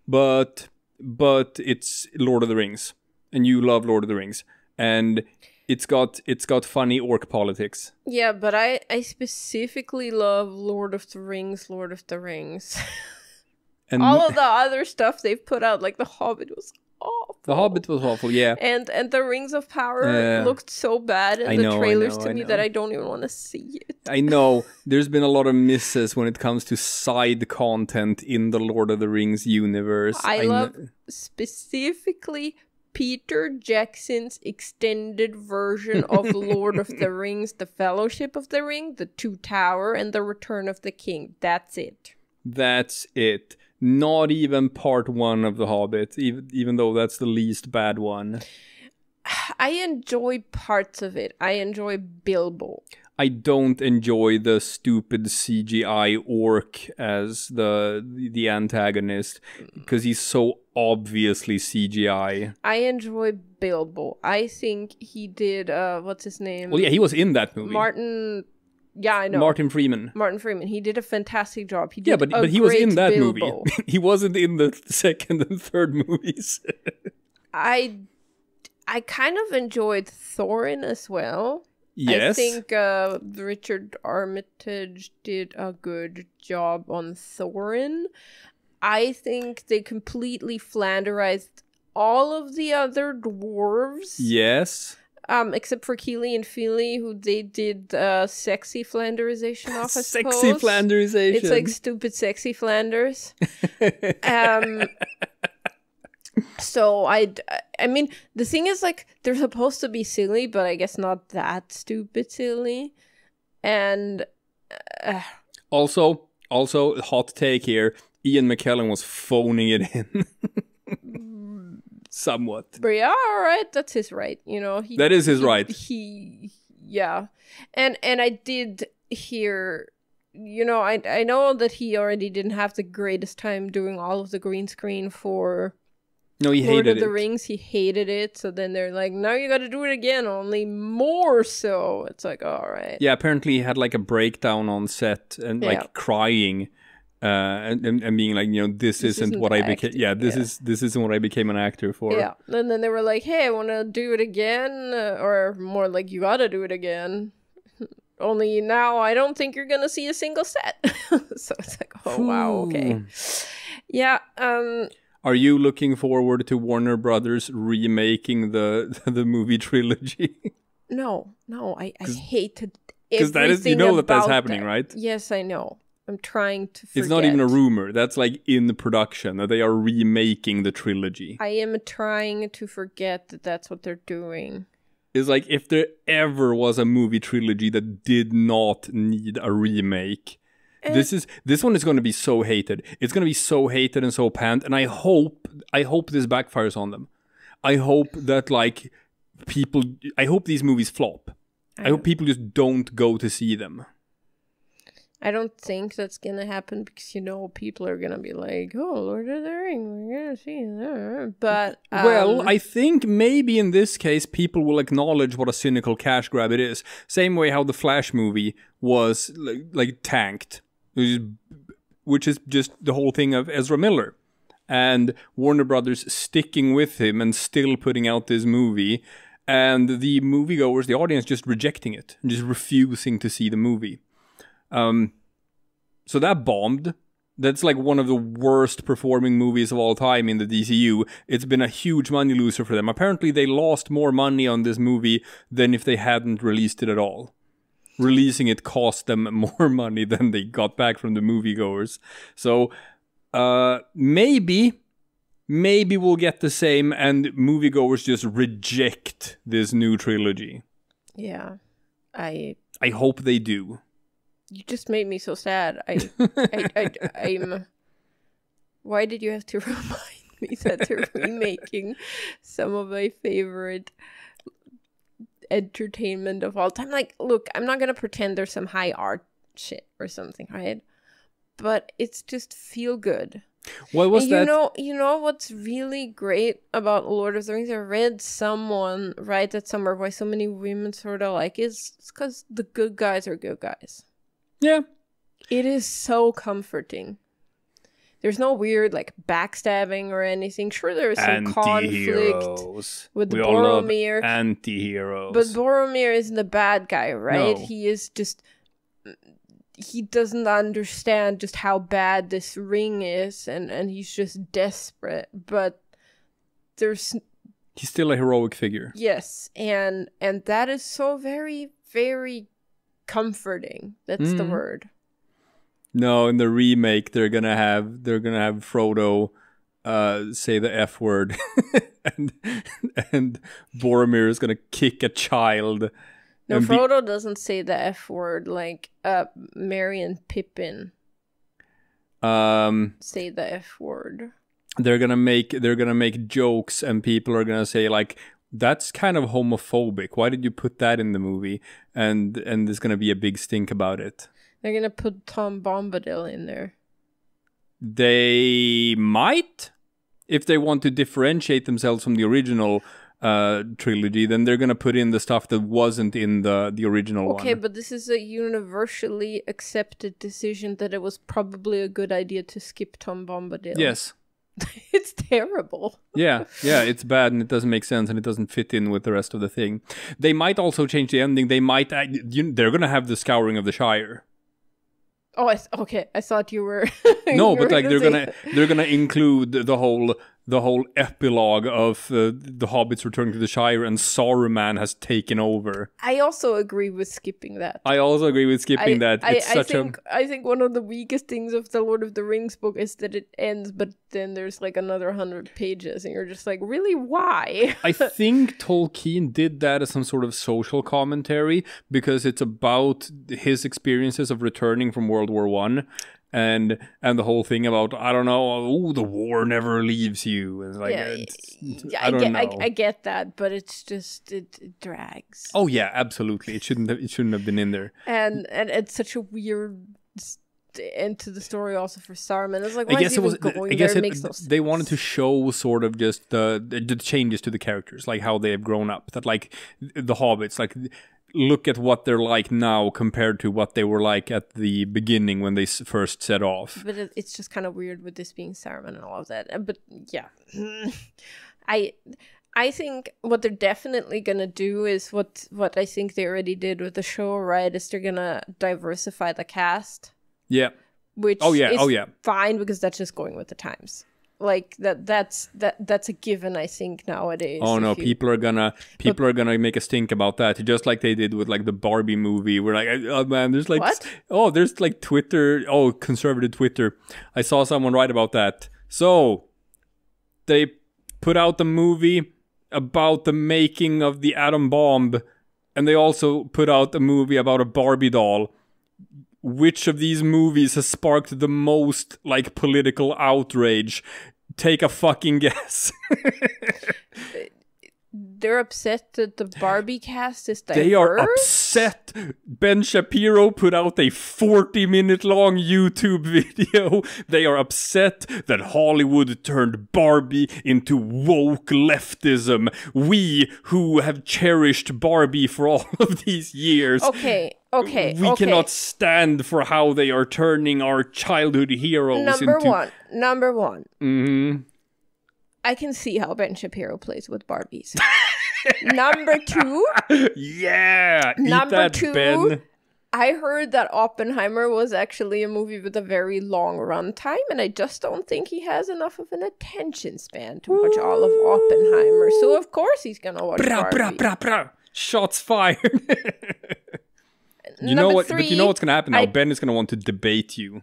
but it's Lord of the Rings, and you love Lord of the Rings, and it's got funny orc politics. Yeah, but I specifically love Lord of the Rings. And all of the other stuff they've put out, like The Hobbit was awful. The Hobbit was awful, yeah. And the Rings of Power looked so bad in the trailers to me that I don't even want to see it. I know. There's been a lot of misses when it comes to side content in the Lord of the Rings universe. I love specifically Peter Jackson's extended version of Lord of the Rings, The Fellowship of the Ring, The Two Tower, and The Return of the King. That's it. That's it. Not even part 1 of The Hobbit, even though that's the least bad one. I enjoy parts of it. I enjoy Bilbo. I don't enjoy the stupid CGI orc as the antagonist, because he's so obviously CGI. I enjoy Bilbo. I think he did, what's his name? Well, yeah, he was in that movie. Yeah, I know. Martin Freeman. He did a fantastic job. He did but he was in that Bilbo. movie. He wasn't in the second and third movies. I kind of enjoyed Thorin as well. Yes. I think Richard Armitage did a good job on Thorin. I think they completely flanderized all of the other dwarves. Yes. Except for Keely and Feely, who they did sexy Flanderization off, I suppose. Sexy Flanderization. It's like stupid sexy Flanders. So I mean, the thing is, like, they're supposed to be silly, but I guess not that stupid silly. And also, hot take here, Ian McKellen was phoning it in. Somewhat. But yeah, all right, that's his right, you know. That is his right. Yeah. And I did hear, you know, I know that he already didn't have the greatest time doing all of the green screen for he Lord hated of the Rings. He hated it, so then they're like, now you gotta do it again, only more so. It's like, all right. Yeah, apparently he had like a breakdown on set and like crying. And being like, you know, this isn't what I became. Yeah, this isn't what I became an actor for. Yeah, and then they were like, "Hey, I want to do it again," or more like, "You gotta do it again." Only now, I don't think you're gonna see a single set. So it's like, oh wow, okay, yeah. Are you looking forward to Warner Brothers remaking the movie trilogy? No, I hated everything. Because you know that's happening, right? Yes, I know. I'm trying to forget. It's not even a rumor. That's like in the production that they are remaking the trilogy. I am trying to forget that that's what they're doing. It's like if there ever was a movie trilogy that did not need a remake. This one is going to be so hated. It's going to be so hated and so panned, and I hope this backfires on them. I hope that I hope these movies flop. I hope people just don't go to see them. I don't think that's gonna happen because, you know, people are gonna be like, "Oh, Lord of the Rings, we're gonna see that." But well, I think maybe in this case, people will acknowledge what a cynical cash grab it is. Same way how the Flash movie was like tanked, which is just the whole thing of Ezra Miller and Warner Brothers sticking with him and still putting out this movie, and the moviegoers, the audience, just rejecting it and just refusing to see the movie. So that bombed. That's like one of the worst performing movies of all time in the DCU. It's been a huge money loser for them. Apparently they lost more money on this movie than if they hadn't released it at all. Releasing it cost them more money than they got back from the moviegoers. So maybe maybe we'll get the same, and moviegoers just reject this new trilogy. Yeah, I hope they do. You just made me so sad. I'm. Why did you have to remind me that they're remaking some of my favorite entertainment of all time? Like, look, I'm not gonna pretend there's some high art shit or something, right? But it's just feel good. What was that? You know what's really great about Lord of the Rings? I read someone write that somewhere why so many women sort of like it's because the good guys are good guys. Yeah. It is so comforting. There's no weird like backstabbing or anything. Sure, there's some conflict with Boromir. Anti-heroes. But Boromir isn't the bad guy, right? No. He is just... He doesn't understand just how bad this ring is, and he's just desperate. But there's... He's still a heroic figure. Yes, and that is so very, very comforting. That's the word. No, in the remake, they're gonna have Frodo say the F word, and Boromir is gonna kick a child. No, Frodo doesn't say the F word like Merry and Pippin. Say the F word. They're gonna make jokes, and people are gonna say like, that's kind of homophobic. Why did you put that in the movie? And there's gonna be a big stink about it. They're gonna put Tom Bombadil in there. They might, if they want to differentiate themselves from the original trilogy. Then they're gonna put in the stuff that wasn't in the original one. Okay, but this is a universally accepted decision that it was probably a good idea to skip Tom Bombadil. Yes. It's terrible. Yeah, it's bad and it doesn't make sense and it doesn't fit in with the rest of the thing. They might also change the ending. They might. They're gonna have the Scouring of the Shire. Oh, okay. I thought you were. No, but like they're gonna include the whole epilogue of the Hobbits returning to the Shire, and Saruman has taken over. I also agree with skipping that. I think one of the weakest things of the Lord of the Rings book is that it ends, but then there's like another 100 pages, and you're just like, really, why? I think Tolkien did that as some sort of social commentary, because it's about his experiences of returning from World War I. And the whole thing about, I don't know, the war never leaves you. It's like, I get that, but it's just it drags. Oh yeah, absolutely. It shouldn't have been in there. And it's such a weird end to the story also for Saruman. It's like, why is he even going there? It makes no sense. They wanted to show sort of just the changes to the characters, like how they have grown up. That like the Hobbits, like, look at what they're like now compared to what they were like at the beginning when they first set off. But it's just kind of weird with this being Saruman and all of that. But yeah, I think what they're definitely gonna do is what I think they already did with the show, right? Is they're gonna diversify the cast. Yeah. Which is fine, because that's just going with the times. Like that's a given, I think, nowadays. Oh no, people are gonna make a stink about that, just like they did with like the Barbie movie. We're like, oh man, there's like there's like Twitter, conservative Twitter. I saw someone write about that. So they put out the movie about the making of the atom bomb, and they also put out a movie about a Barbie doll. Which of these movies has sparked the most, like, political outrage? Take a fucking guess. They're upset that the Barbie cast is diverse? They are upset. Ben Shapiro put out a 40-minute-long YouTube video. They are upset that Hollywood turned Barbie into woke leftism. We, who have cherished Barbie for all of these years... We cannot stand for how they are turning our childhood heroes Number one. Mm-hmm. I can see how Ben Shapiro plays with Barbies. Number two. Yeah. Ben. I heard that Oppenheimer was actually a movie with a very long runtime, and I just don't think he has enough of an attention span to watch all of Oppenheimer. So of course he's gonna watch Barbie. Shots fired. You know what? But you know what's gonna happen now. Ben is gonna want to debate you.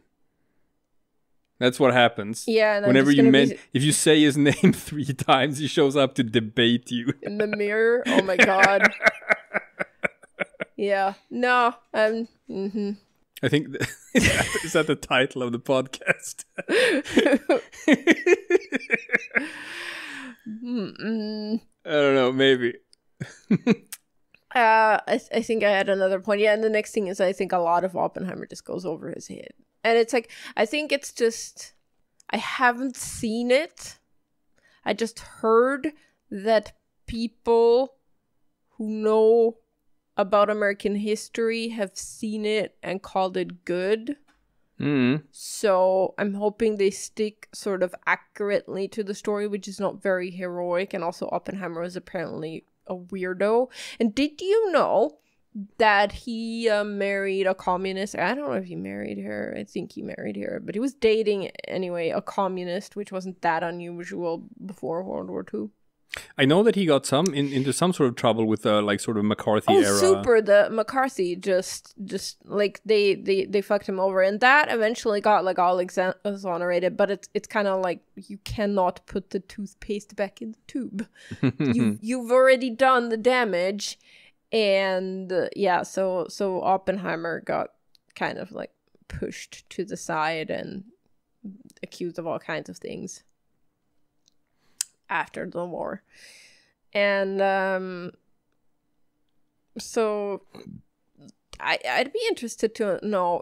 That's what happens. Yeah, and whenever if you say his name 3 times, he shows up to debate you in the mirror. Oh my god. Yeah. No. I think is that the title of the podcast? I don't know. Maybe. I think I had another point. Yeah, and the next thing is I think a lot of Oppenheimer just goes over his head. And it's like, I think it's just, I haven't seen it. I just heard that people who know about American history have seen it and called it good. So I'm hoping they stick sort of accurately to the story, which is not very heroic. And also Oppenheimer was apparently a weirdo. And did you know that he married a communist? I don't know if he married her. I think he married her. But he was dating, anyway, a communist, which wasn't that unusual before World War II. I know that he got into some sort of trouble with like sort of McCarthy era. Oh, super! The McCarthy just like they fucked him over, and that eventually got like all exonerated. But it's kind of like you cannot put the toothpaste back in the tube. You've already done the damage, and yeah. So Oppenheimer got kind of like pushed to the side and accused of all kinds of things after the war. And so I'd be interested to know,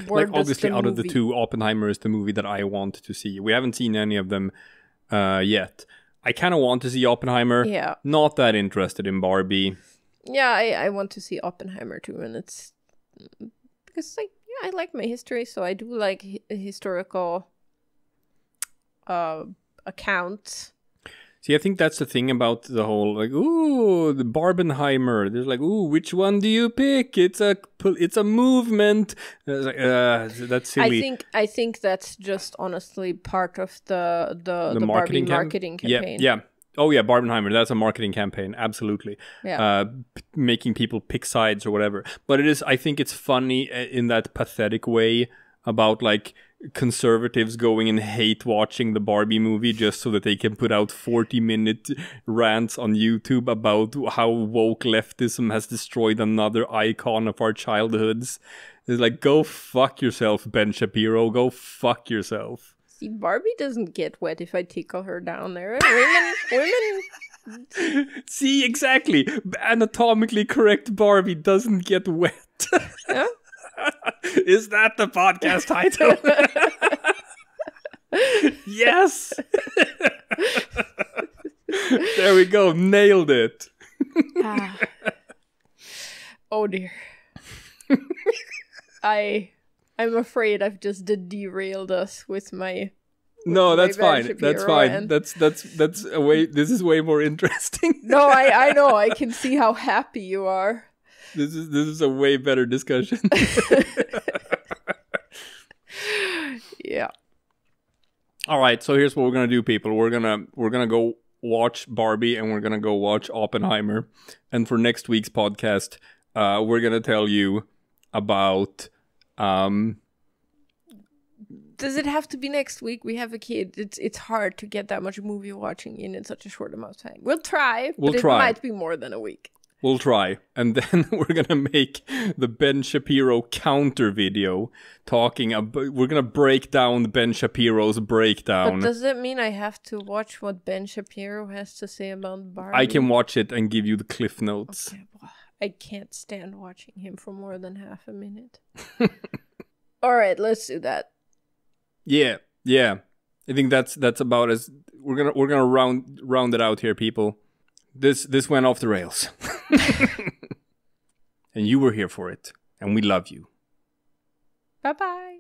where like obviously out of the two, Oppenheimer is the movie that I want to see. We haven't seen any of them yet. I kind of want to see Oppenheimer. Yeah. Not that interested in Barbie. Yeah, I want to see Oppenheimer too, and it's because I like my history, so I do like historical accounts. See, I think that's the thing about the whole, like, ooh, the Barbenheimer. There's like, ooh, which one do you pick? It's a movement. It's like, that's silly. I think that's just honestly part of the marketing campaign. Yeah. Oh yeah, Barbenheimer. That's a marketing campaign. Absolutely. Yeah. Making people pick sides or whatever. But it is. I think it's funny in that pathetic way about like conservatives going and hate watching the Barbie movie just so that they can put out 40-minute rants on YouTube about how woke leftism has destroyed another icon of our childhoods. It's like, go fuck yourself, Ben Shapiro. Go fuck yourself. See, Barbie doesn't get wet if I tickle her down there. Women. See, exactly. Anatomically correct Barbie doesn't get wet. Yeah? Is that the podcast title? Yes. There we go. Nailed it. Oh dear. I'm afraid I've just derailed us with my. No, that's fine. That's fine. That's a way. This is way more interesting. No, I know. I can see how happy you are. This is a way better discussion. Yeah. All right, so here's what we're gonna do, people. We're gonna go watch Barbie and we're gonna go watch Oppenheimer. And for next week's podcast, we're gonna tell you about. Does it have to be next week? We have a kid. It's hard to get that much movie watching in such a short amount of time. We'll try, but it might be more than a week. We'll try. And then we're going to make the Ben Shapiro counter video talking about... We're going to break down Ben Shapiro's breakdown. But does it mean I have to watch what Ben Shapiro has to say about Barbie? I can watch it and give you the cliff notes. Okay, well, I can't stand watching him for more than half a minute. All right, let's do that. Yeah. I think that's about as... We're gonna round it out here, people. This went off the rails. And you were here for it. And we love you. Bye-bye.